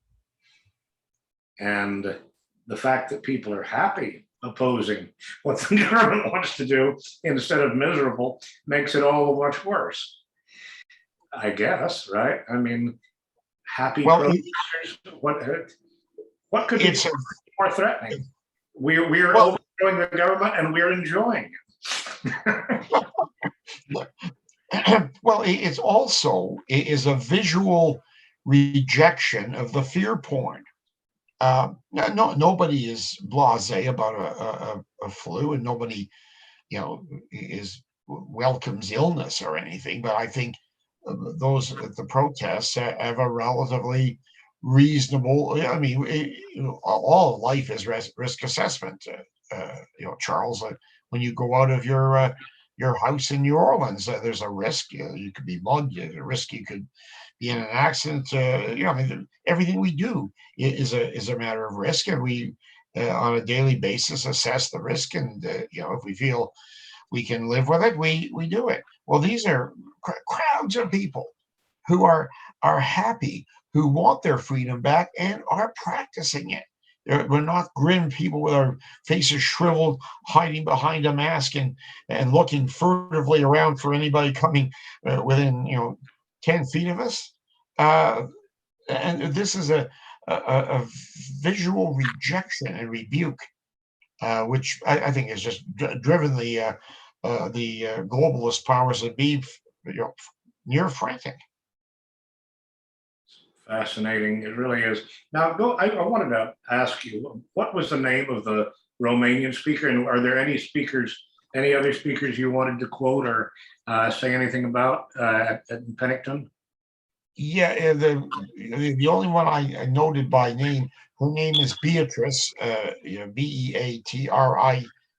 And the fact that people are happy opposing what the government wants to do instead of miserable makes it all much worse, I guess, right? I mean, happy protesters, what could be more threatening? We are overthrowing the government and we're enjoying it. Well, it's also a visual rejection of the fear porn. Nobody is blasé about a flu, and nobody, welcomes illness or anything. But I think those at the protests have a relatively reasonable. I mean, all of life is risk assessment. Charles, when you go out of your house in New Orleans, there's a risk. You could be mugged. There's a risk you could be in an accident. I mean, everything we do is a matter of risk, and we on a daily basis assess the risk. And if we feel we can live with it, we do it. Well, these are crowds of people who are happy, who want their freedom back, and are practicing it. We're not grim people with our faces shriveled, hiding behind a mask and looking furtively around for anybody coming within 10 feet of us. And this is a visual rejection and rebuke, which I think has just driven the globalist powers that be near frantic. Fascinating, it really is. Now, I wanted to ask you, what was the name of the Romanian speaker, and are there any other speakers you wanted to quote or say anything about at Penticton? Yeah, the only one I noted by name, her name is Beatrice, Beatrice,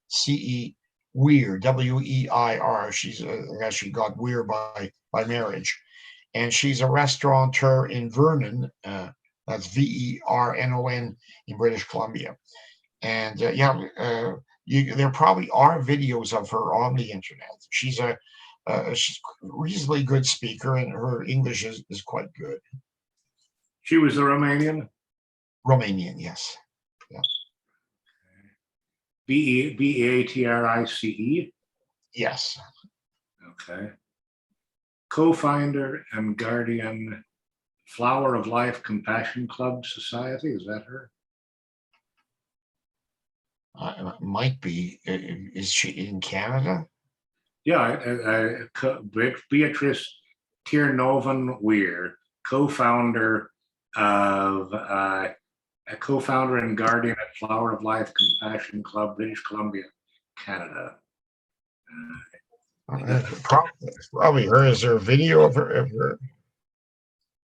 C-E, Weir, W-E-I-R. She's actually got Weir by marriage. And she's a restaurateur in Vernon, that's Vernon in British Columbia. And there probably are videos of her on the internet. She's a reasonably good speaker, and her English is quite good. She was a Romanian? Romanian, yes. Yeah. Beatrice? Yes. Okay. Co-founder and guardian, Flower of Life Compassion Club Society. Is that her? Might be. Is she in Canada? Yeah, Beatrice Tiernoven Weir, co-founder of a co-founder and guardian at Flower of Life Compassion Club, British Columbia, Canada. Probably her. Is there a video of her?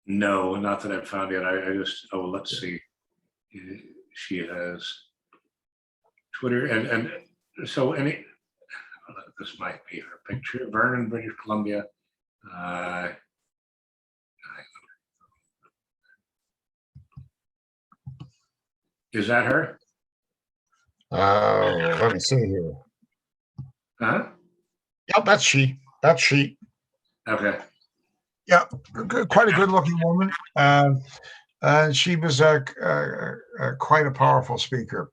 No, not that I've found yet. I just, let's see. She has Twitter and so this might be her picture. Vernon, British Columbia. Is that her? Let me see here. Huh? Yep, that's she. That's she. Okay. Yeah, quite a good-looking woman. She was quite a powerful speaker.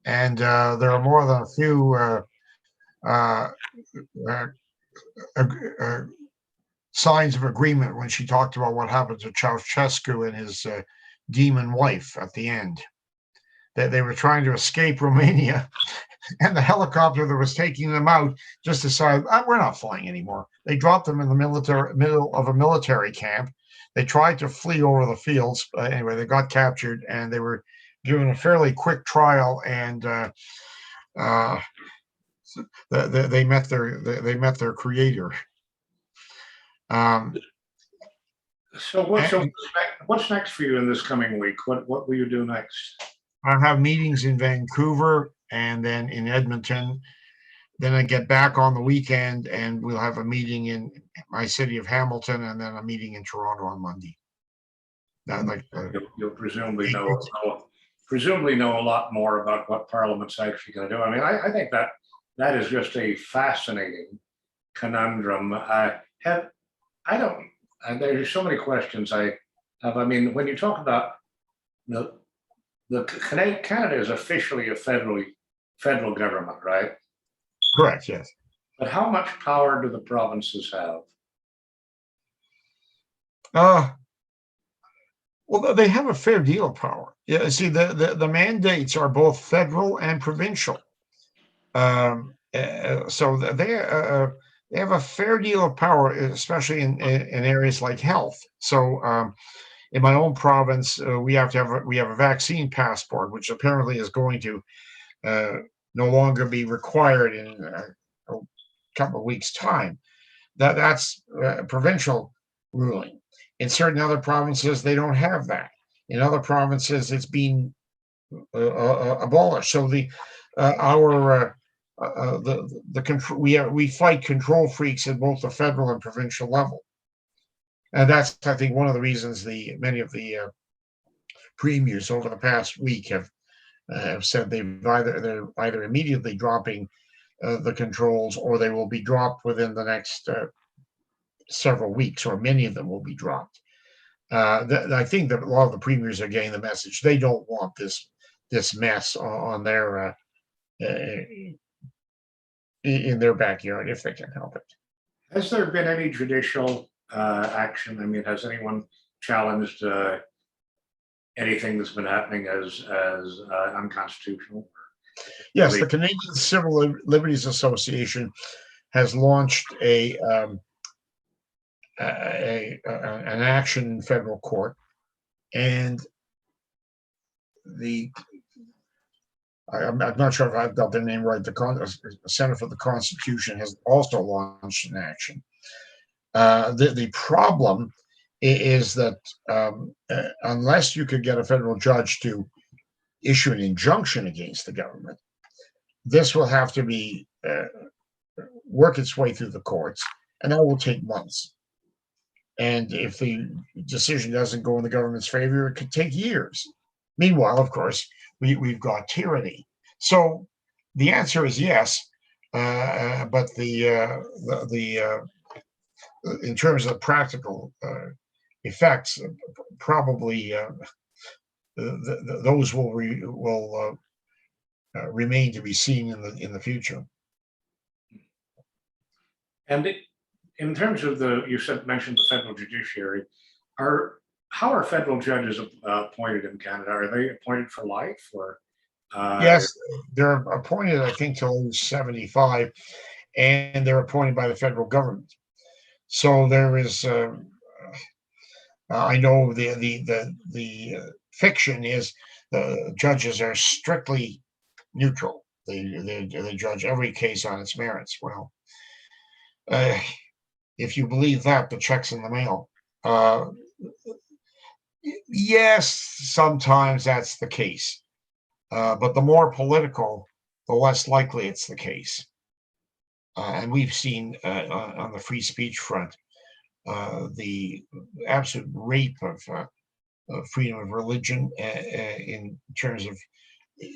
And there are more than a few signs of agreement when she talked about what happened to Ceausescu and his demon wife at the end. That they were trying to escape Romania, and the helicopter that was taking them out just decided, we're not flying anymore. They dropped them in the middle of a military camp. They tried to flee over the fields. Anyway, they got captured, and they were given a fairly quick trial, and they met their creator. So what's next for you in this coming week? What will you do next? I have meetings in Vancouver and then in Edmonton. Then I get back on the weekend, and we'll have a meeting in my city of Hamilton, and then a meeting in Toronto on Monday. You'll presumably know a lot more about what Parliament's actually going to do. I mean, I think that is just a fascinating conundrum. There's so many questions I have. I mean, when you talk about Canada is officially a federal government, right? Correct, yes. But how much power do the provinces have? Well, they have a fair deal of power. Yeah, see, the mandates are both federal and provincial. So they have a fair deal of power, especially in areas like health. So in my own province, we have a vaccine passport, which apparently is going to no longer be required in a couple of weeks' time. That's provincial ruling. In certain other provinces, they don't have that. In other provinces, it's been abolished. So we fight control freaks at both the federal and provincial level, and that's, I think, one of the reasons many of the premiers over the past week have said they're either immediately dropping the controls, or they will be dropped within the next several weeks, or many of them will be dropped. I think that a lot of the premiers are getting the message. They don't want this mess on their in their backyard if they can help it. Has there been any judicial action? I mean, has anyone challenged anything that's been happening as unconstitutional? Yes, the Canadian Civil Liberties Association has launched an action in federal court, and I'm not sure if I've got their name right. The Center for the Constitution has also launched an action. The problem is that unless you could get a federal judge to issue an injunction against the government, this will have to be work its way through the courts, and that will take months. And if the decision doesn't go in the government's favor, it could take years. Meanwhile, of course, we've got tyranny. So the answer is yes, but in terms of practical effects, probably those will remain to be seen in the future. And in terms of you mentioned the federal judiciary, how are federal judges appointed in Canada? Are they appointed for life, or? Yes, they're appointed, I think, till age 75, and they're appointed by the federal government. So there is, I know the fiction is the judges are strictly neutral. They judge every case on its merits. Well, if you believe that, the check's in the mail. Yes, sometimes that's the case. But the more political, the less likely it's the case. And we've seen on the free speech front the absolute rape of freedom of religion in terms of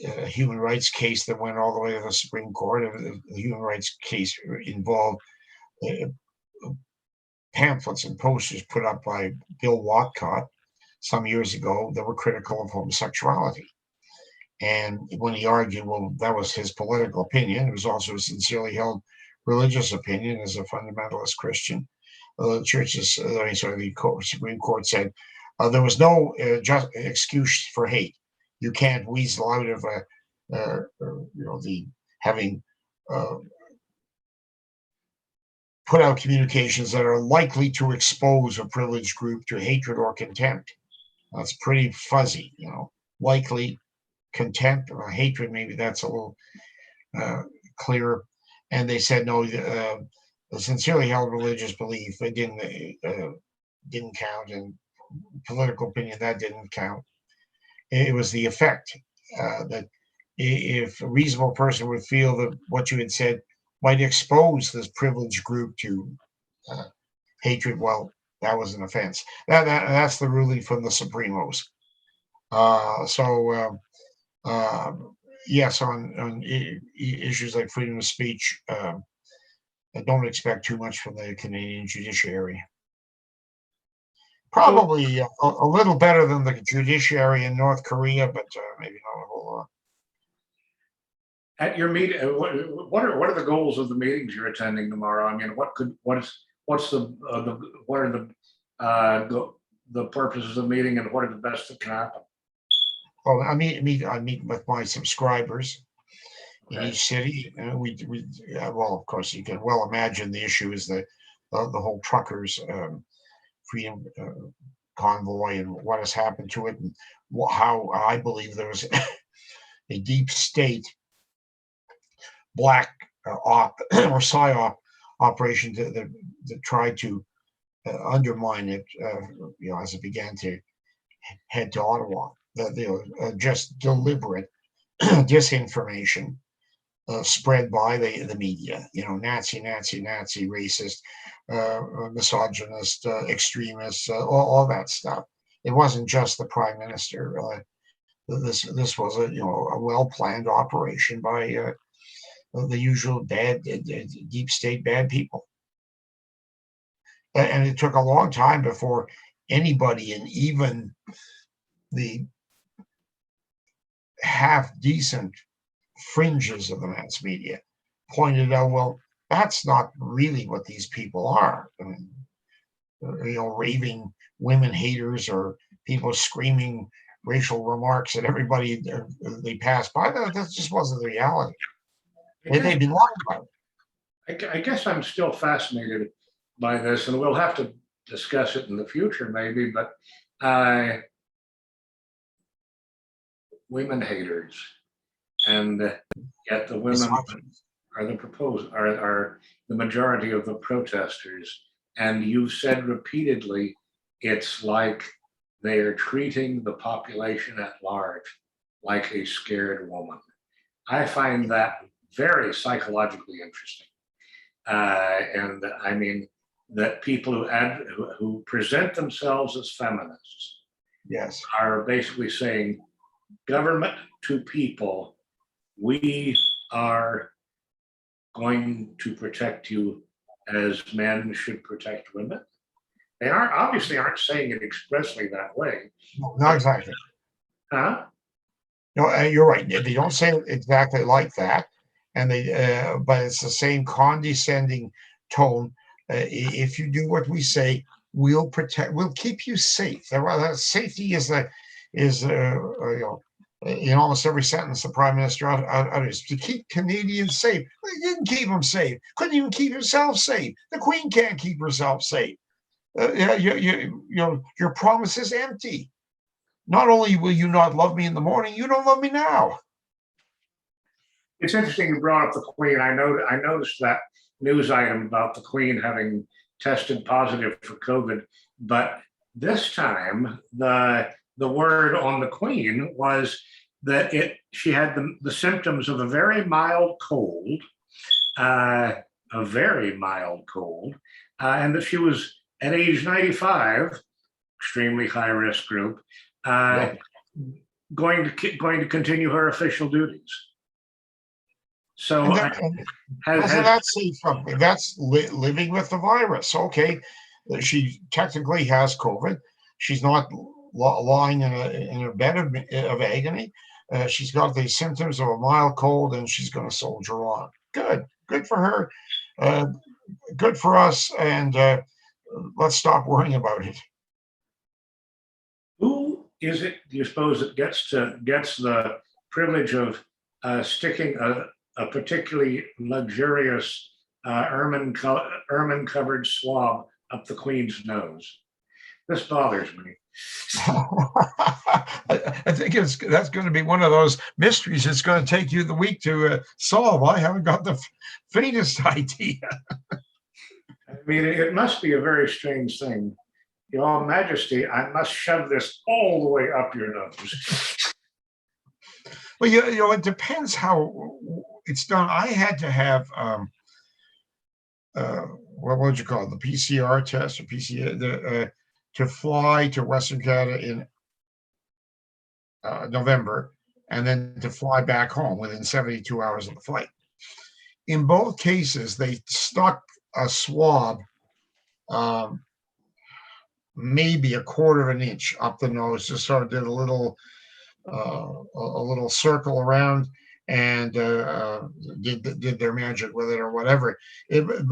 a human rights case that went all the way to the Supreme Court. The human rights case involved pamphlets and posters put up by Bill Watcott some years ago that were critical of homosexuality. And when he argued, well, that was his political opinion, it was also a sincerely held religious opinion as a fundamentalist Christian. The Supreme Court said there was no just excuse for hate. You can't weasel out of the having put out communications that are likely to expose a privileged group to hatred or contempt. That's pretty fuzzy, likely, contempt or hatred, maybe that's a little clearer. And they said no, the sincerely held religious belief didn't count, and political opinion that didn't count. It was the effect that if a reasonable person would feel that what you had said might expose this privileged group to hatred, well, that was an offense. That's the ruling from the Supremos. Yes, on issues like freedom of speech, I don't expect too much from the Canadian judiciary. Probably a little better than the judiciary in North Korea, but maybe not a whole lot. At your meeting, what are the goals of the meetings you're attending tomorrow? I mean, what are the purposes of the meeting, and what are the best that can happen? Well, I meet with my subscribers in each city. Well, of course, you can well imagine the issue is the whole truckers freedom convoy and what has happened to it, and how I believe there was a deep state black op or psyop operation that tried to undermine it, as it began to head to Ottawa. Just deliberate disinformation spread by the media, Nazi, racist, misogynist, extremists, all that stuff. It wasn't just the prime minister. This was a well-planned operation by the usual bad, deep state bad people. And it took a long time before anybody in even the half-decent fringes of the mass media pointed out, well, that's not really what these people are. I mean, raving women haters or people screaming racial remarks at everybody they pass by. That just wasn't the reality. They'd be lying about it. I guess I'm still fascinated by this, and we'll have to discuss it in the future, maybe. But women haters, and yet the women are the majority of the protesters. And you've said repeatedly, it's like they are treating the population at large like a scared woman. I find that very psychologically interesting. And I mean, that people who present themselves as feminists Yes. are basically saying, government to people, we are going to protect you as men should protect women. They aren't saying it expressly that way. No, not exactly. Huh? No, you're right. They don't say it exactly like that, and but it's the same condescending tone. If you do what we say, we'll protect, we'll keep you safe. Safety is in almost every sentence the prime minister utters, to keep Canadians safe. Well, he didn't keep them safe. Couldn't even keep himself safe. The Queen can't keep herself safe. Your promise is empty. Not only will you not love me in the morning, you don't love me now. It's interesting you brought up the Queen. I noticed that news item about the Queen having tested positive for COVID, but this time the word on the Queen was that she had the symptoms of a very mild cold, a very mild cold, and that she was at age 95, extremely high risk group, Yep. going to continue her official duties. So Doesn't that say something? That's living with the virus. Okay, she technically has COVID. She's not lying in a bed of agony. She's got the symptoms of a mild cold, and she's going to soldier on. Good for her. Good for us, and let's stop worrying about it. Who is it, do you suppose, that gets the privilege of sticking a particularly luxurious ermine-covered swab up the Queen's nose? This bothers me. I think that's going to be one of those mysteries. It's going to take you the week to solve. I haven't got the faintest idea. I mean, it must be a very strange thing. Your Majesty, I must shove this all the way up your nose. Well, it depends how it's done. I had to have what would you call it, the PCR test or PCR to fly to Western Canada in November, and then to fly back home within 72 hours of the flight. In both cases, they stuck a swab maybe a quarter of an inch up the nose, just sort of did a little circle around, and did their magic with it or whatever.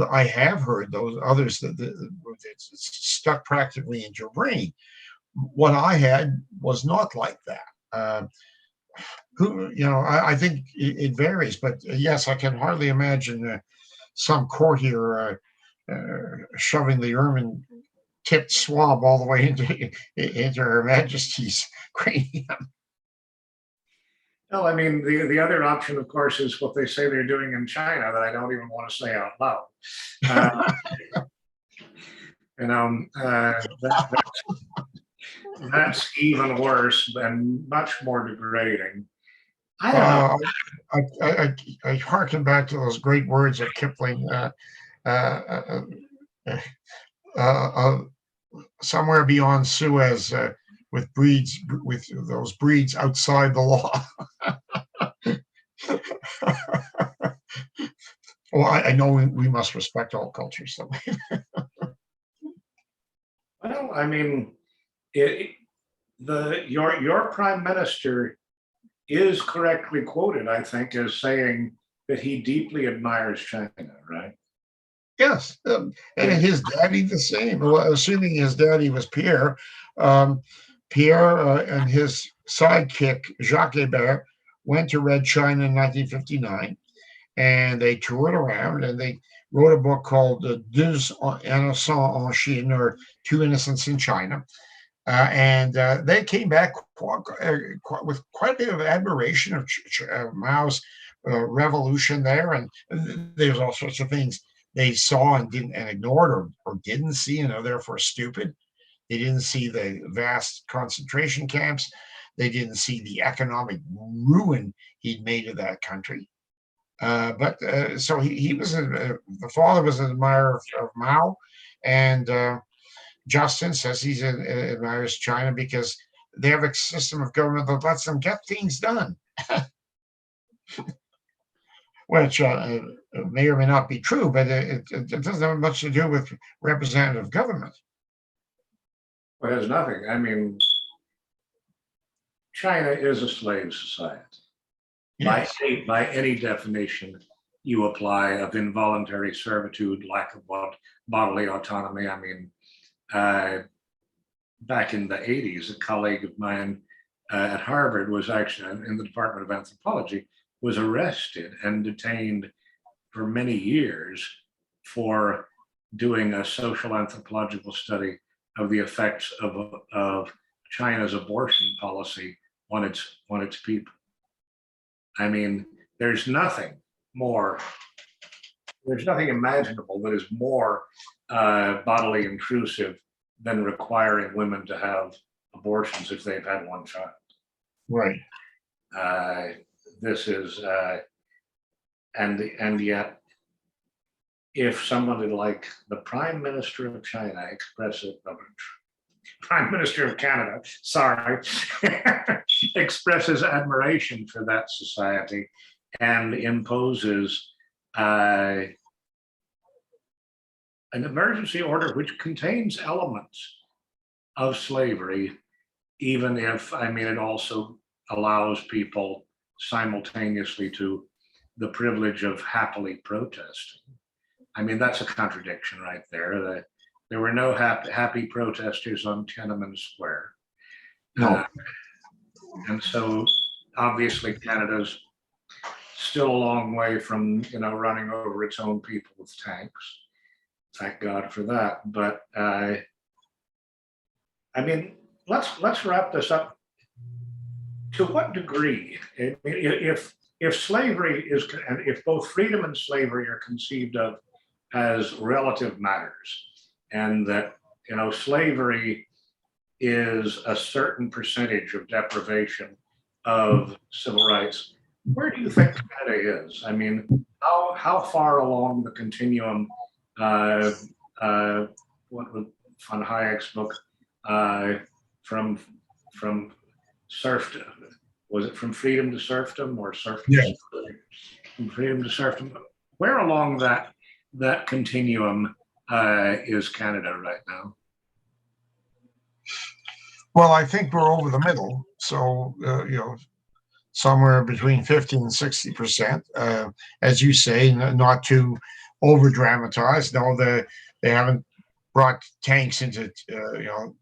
I have heard those others that it's stuck practically into your brain. What I had was not like that. I think it varies, but yes, I can hardly imagine some courtier shoving the ermine tipped swab all the way into Her Majesty's cranium. Well, I mean, the other option, of course, is what they say they're doing in China that I don't even want to say out loud. That's even worse and much more degrading. I don't know. I harken back to those great words of Kipling. Somewhere beyond Suez, with those breeds outside the law. Well, I know we must respect all cultures. So. Well, I mean, your prime minister is correctly quoted, I think, as saying that he deeply admires China, right? Yes, and his daddy the same. Well, assuming his daddy was Pierre, Pierre and his sidekick Jacques Hébert went to Red China in 1959, and they toured around, and they wrote a book called Deux Innocents en Chine, or Two Innocents in China. And they came back with quite a bit of admiration of Mao's revolution there, and there's all sorts of things they saw and ignored or didn't see, and are therefore stupid. They didn't see the vast concentration camps. They didn't see the economic ruin he'd made of that country. So he was the father was an admirer of Mao, and Justin says he admires China because they have a system of government that lets them get things done, which may or may not be true, but it doesn't have much to do with representative government. Well, it has nothing. I mean, China is a slave society. Yes. By any definition you apply of involuntary servitude, lack of bodily autonomy. I mean, back in the 80s, a colleague of mine at Harvard was actually in the Department of Anthropology, was arrested and detained for many years for doing a social anthropological study of the effects of China's abortion policy on its people. I mean, there's nothing imaginable that is more bodily intrusive than requiring women to have abortions if they've had one child. Right. This is, and yet, if somebody like the Prime Minister of China Prime Minister of Canada, sorry, expresses admiration for that society and imposes an emergency order which contains elements of slavery, even if, I mean, it also allows people simultaneously to the privilege of happily protesting. I mean, that's a contradiction right there. There were no happy protesters on Tiananmen Square. No. And so obviously Canada's still a long way from, running over its own people with tanks. Thank God for that. But I mean, let's wrap this up. To what degree, if slavery is, and if both freedom and slavery are conceived of as relative matters, and that slavery is a certain percentage of deprivation of civil rights, where do you think Canada is? I mean, how far along the continuum? What was von Hayek's book from serfdom? Was it from freedom to serfdom or serfdom? Yes. From freedom to serfdom. Where along that continuum is Canada right now? Well, I think we're over the middle. So, somewhere between 50 and 60%. As you say, not to over dramatize. No, they haven't brought tanks into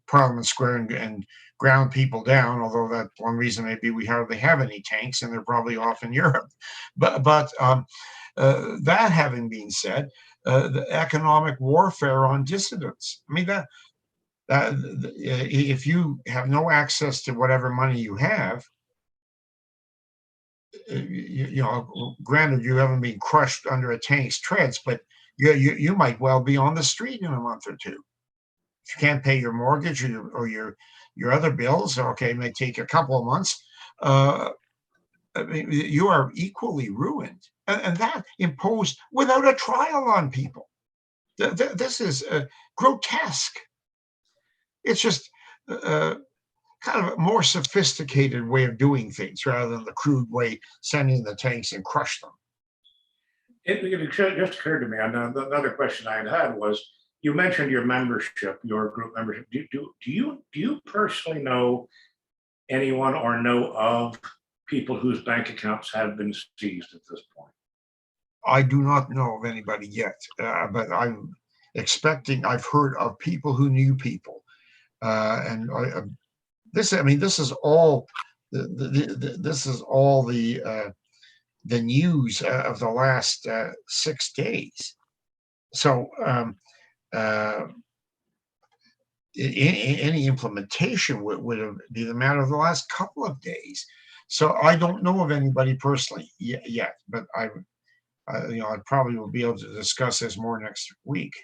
Parliament Square and ground people down, although that's one reason maybe we hardly have any tanks and they're probably off in Europe. But that having been said, the economic warfare on dissidents. I mean, that if you have no access to whatever money you have, granted you haven't been crushed under a tank's treads, but you might well be on the street in a month or two. If you can't pay your mortgage or your other bills, okay, it may take a couple of months. I mean, you are equally ruined, and that imposed without a trial on people. This is grotesque. It's just kind of a more sophisticated way of doing things rather than the crude way sending the tanks and crush them. It just occurred to me. Another question I had was, you mentioned your membership, your group membership. Do you personally know anyone or know of people whose bank accounts have been seized at this point? I do not know of anybody yet, but I'm expecting. I've heard of people who knew people, and this is all. This is all the news of the last 6 days. So any implementation would be the matter of the last couple of days. So I don't know of anybody personally yet, but I probably will be able to discuss this more next week.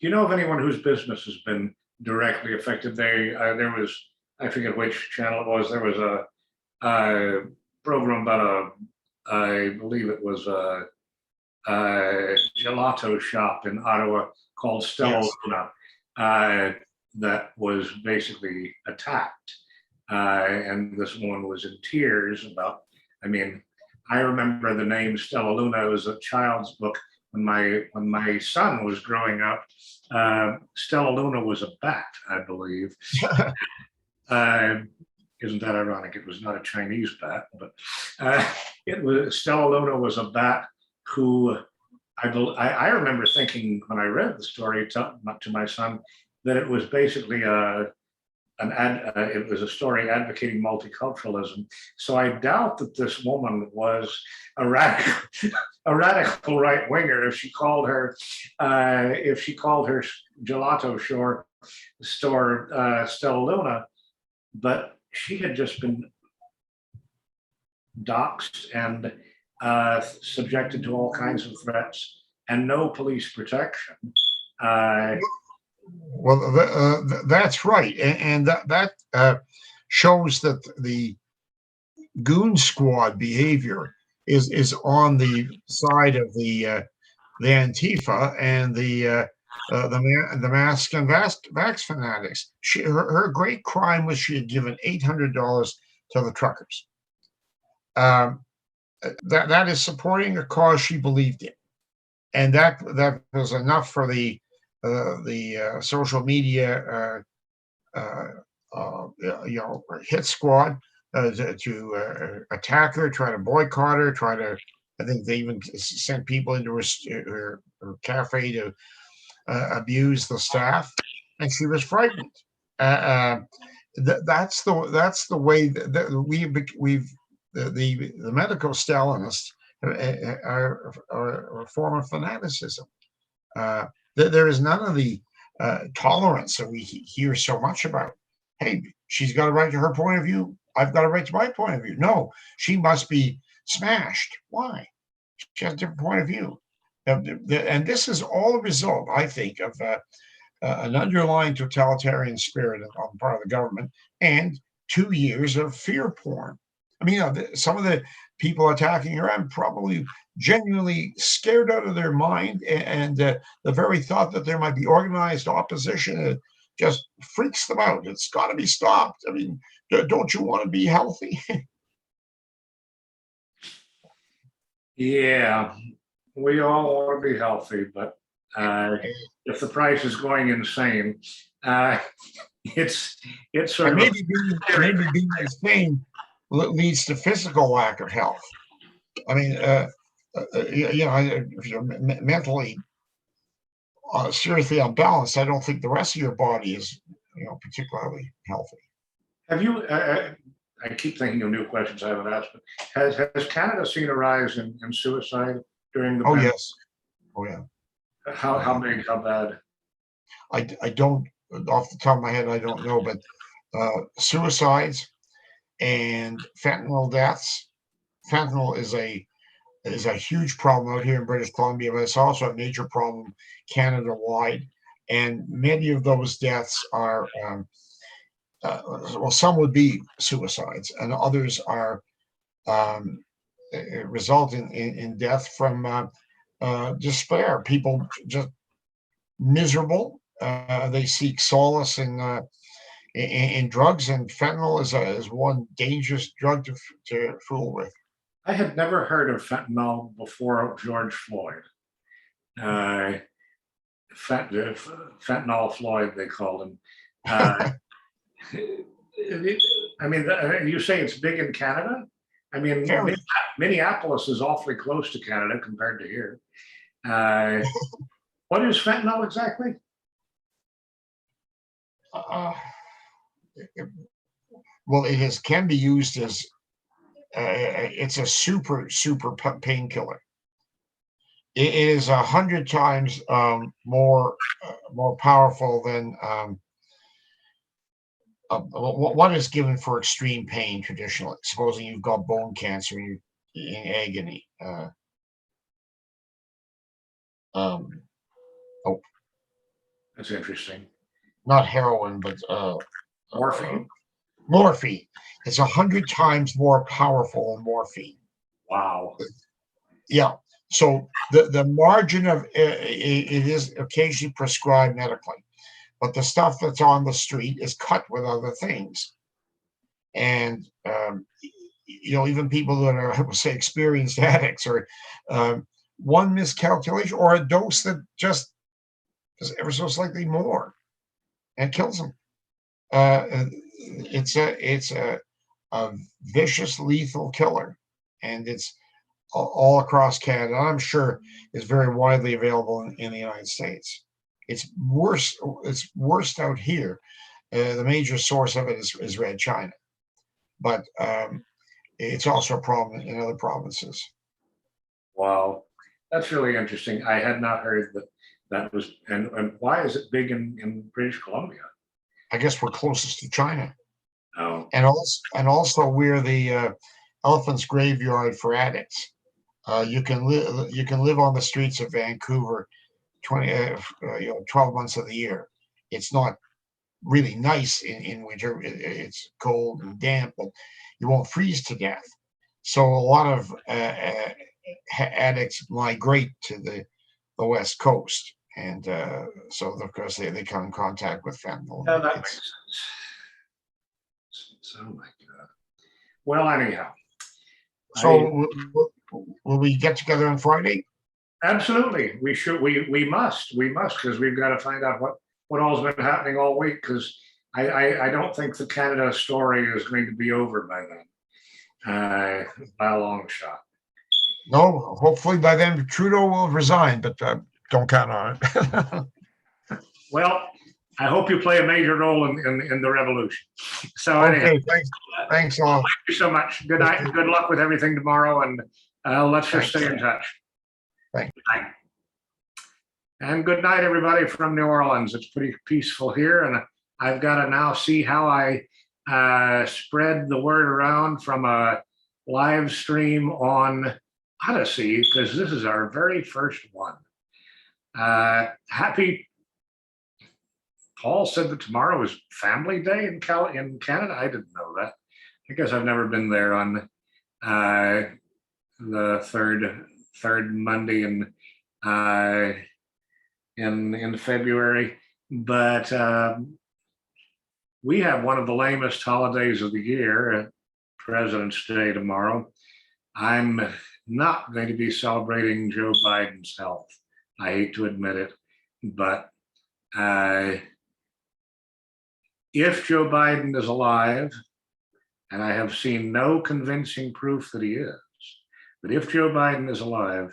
Do you know of anyone whose business has been directly affected? There was, I forget which channel it was. There was a program about I believe it was a gelato shop in Ottawa called Stella Yes. Luna that was basically attacked. And this woman was in tears about, I mean, I remember the name Stella Luna. It was a child's book when my son was growing up. Stella Luna was a bat, I believe. Isn't that ironic? It was not a Chinese bat, but it was Stella Luna was a bat who I remember thinking when I read the story to my son that it was basically it was a story advocating multiculturalism. So I doubt that this woman was a radical right winger if she called her gelato store Stella Luna, but she had just been doxxed and subjected to all kinds of threats and no police protection. Well, that's right, and that shows that the goon squad behavior is on the side of the Antifa and the mask and vax fanatics. Her great crime was she had given $800 to the truckers. That is supporting a cause she believed in, and that was enough for the social media hit squad to attack her, try to boycott her, I think they even sent people into her cafe to abuse the staff, and she was frightened. That's the way that we've the medical Stalinists are a form of fanaticism. There is none of the tolerance that we hear so much about. Hey, she's got a right to her point of view. I've got a right to my point of view. No, she must be smashed. Why? She has a different point of view. And this is all a result, I think, of an underlying totalitarian spirit on the part of the government and 2 years of fear porn. I mean, some of the people attacking her, I'm probably genuinely scared out of their mind, and the very thought that there might be organized opposition just freaks them out. It's got to be stopped. I mean, don't you want to be healthy? Yeah, we all want to be healthy, but if the price is going insane, it's sort And of maybe being insane leads to physical lack of health. I mean, if you're mentally seriously unbalanced, I don't think the rest of your body is, particularly healthy. Have you? I keep thinking of new questions I haven't asked. But has Canada seen a rise in suicide during the? Oh yes. Oh yeah. How big? How bad? I don't, off the top of my head, I don't know, but suicides and fentanyl deaths. Fentanyl is a huge problem out here in British Columbia, but it's also a major problem Canada-wide. And many of those deaths are, well, some would be suicides, and others are result in death from despair. People just miserable. They seek solace in drugs, and fentanyl is one dangerous drug to fool with. I had never heard of fentanyl before George Floyd. Fentanyl Floyd, they called him. I mean, you say it's big in Canada? I mean, Minneapolis is awfully close to Canada compared to here. What is fentanyl exactly? Well, can be used as it's a super painkiller. It is 100 times more powerful than what is given for extreme pain traditionally. Supposing you've got bone cancer and you're in agony. That's interesting. Not heroin, but Morphine. Morphine. It's 100 times more powerful than morphine. Wow. Yeah. So the margin of it is occasionally prescribed medically, but the stuff that's on the street is cut with other things. And even people that are, I would say, experienced addicts, or one miscalculation or a dose that just is ever so slightly more and kills them. It's a vicious, lethal killer, and it's all across Canada. I'm sure is very widely available in the United States. It's worse. It's worst out here. The major source of it is Red China, but it's also a problem in other provinces. Wow. That's really interesting. I had not heard that was, and why is it big in British Columbia? I guess we're closest to China, Oh, and also we're the elephant's graveyard for addicts. You can live on the streets of Vancouver 12 months of the year. It's not really nice in winter. It's cold and damp, but you won't freeze to death. So a lot of addicts migrate to the West Coast, and so of course they come in contact with fentanyl. yeah, that makes sense. So my God. Well, anyhow. So will we get together on Friday? Absolutely. We should. We must because we've got to find out what all's been happening all week, because I don't think the Canada story is going to be over by then, by a long shot. No, hopefully by then Trudeau will resign, but don't count on it. Well, I hope you play a major role in the revolution. So Okay, anyway, thanks all. thank you so much. Good night. Good luck with everything tomorrow, and let's just stay in touch. Thanks. Good night. And good night, everybody from New Orleans. It's pretty peaceful here, and I've got to now see how I spread the word around from a live stream on Odyssey, because this is our very first one. Happy. Paul said that tomorrow is Family Day in Canada. I didn't know that. I guess I've never been there on the third Monday in February, but we have one of the lamest holidays of the year, President's Day tomorrow. I'm not going to be celebrating Joe Biden's health. I hate to admit it, but if Joe Biden is alive, and I have seen no convincing proof that he is, but if Joe Biden is alive,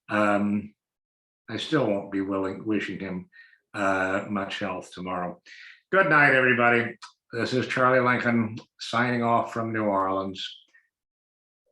I still won't be wishing him much health tomorrow. Good night, everybody. This is Charlie Lincoln signing off from New Orleans.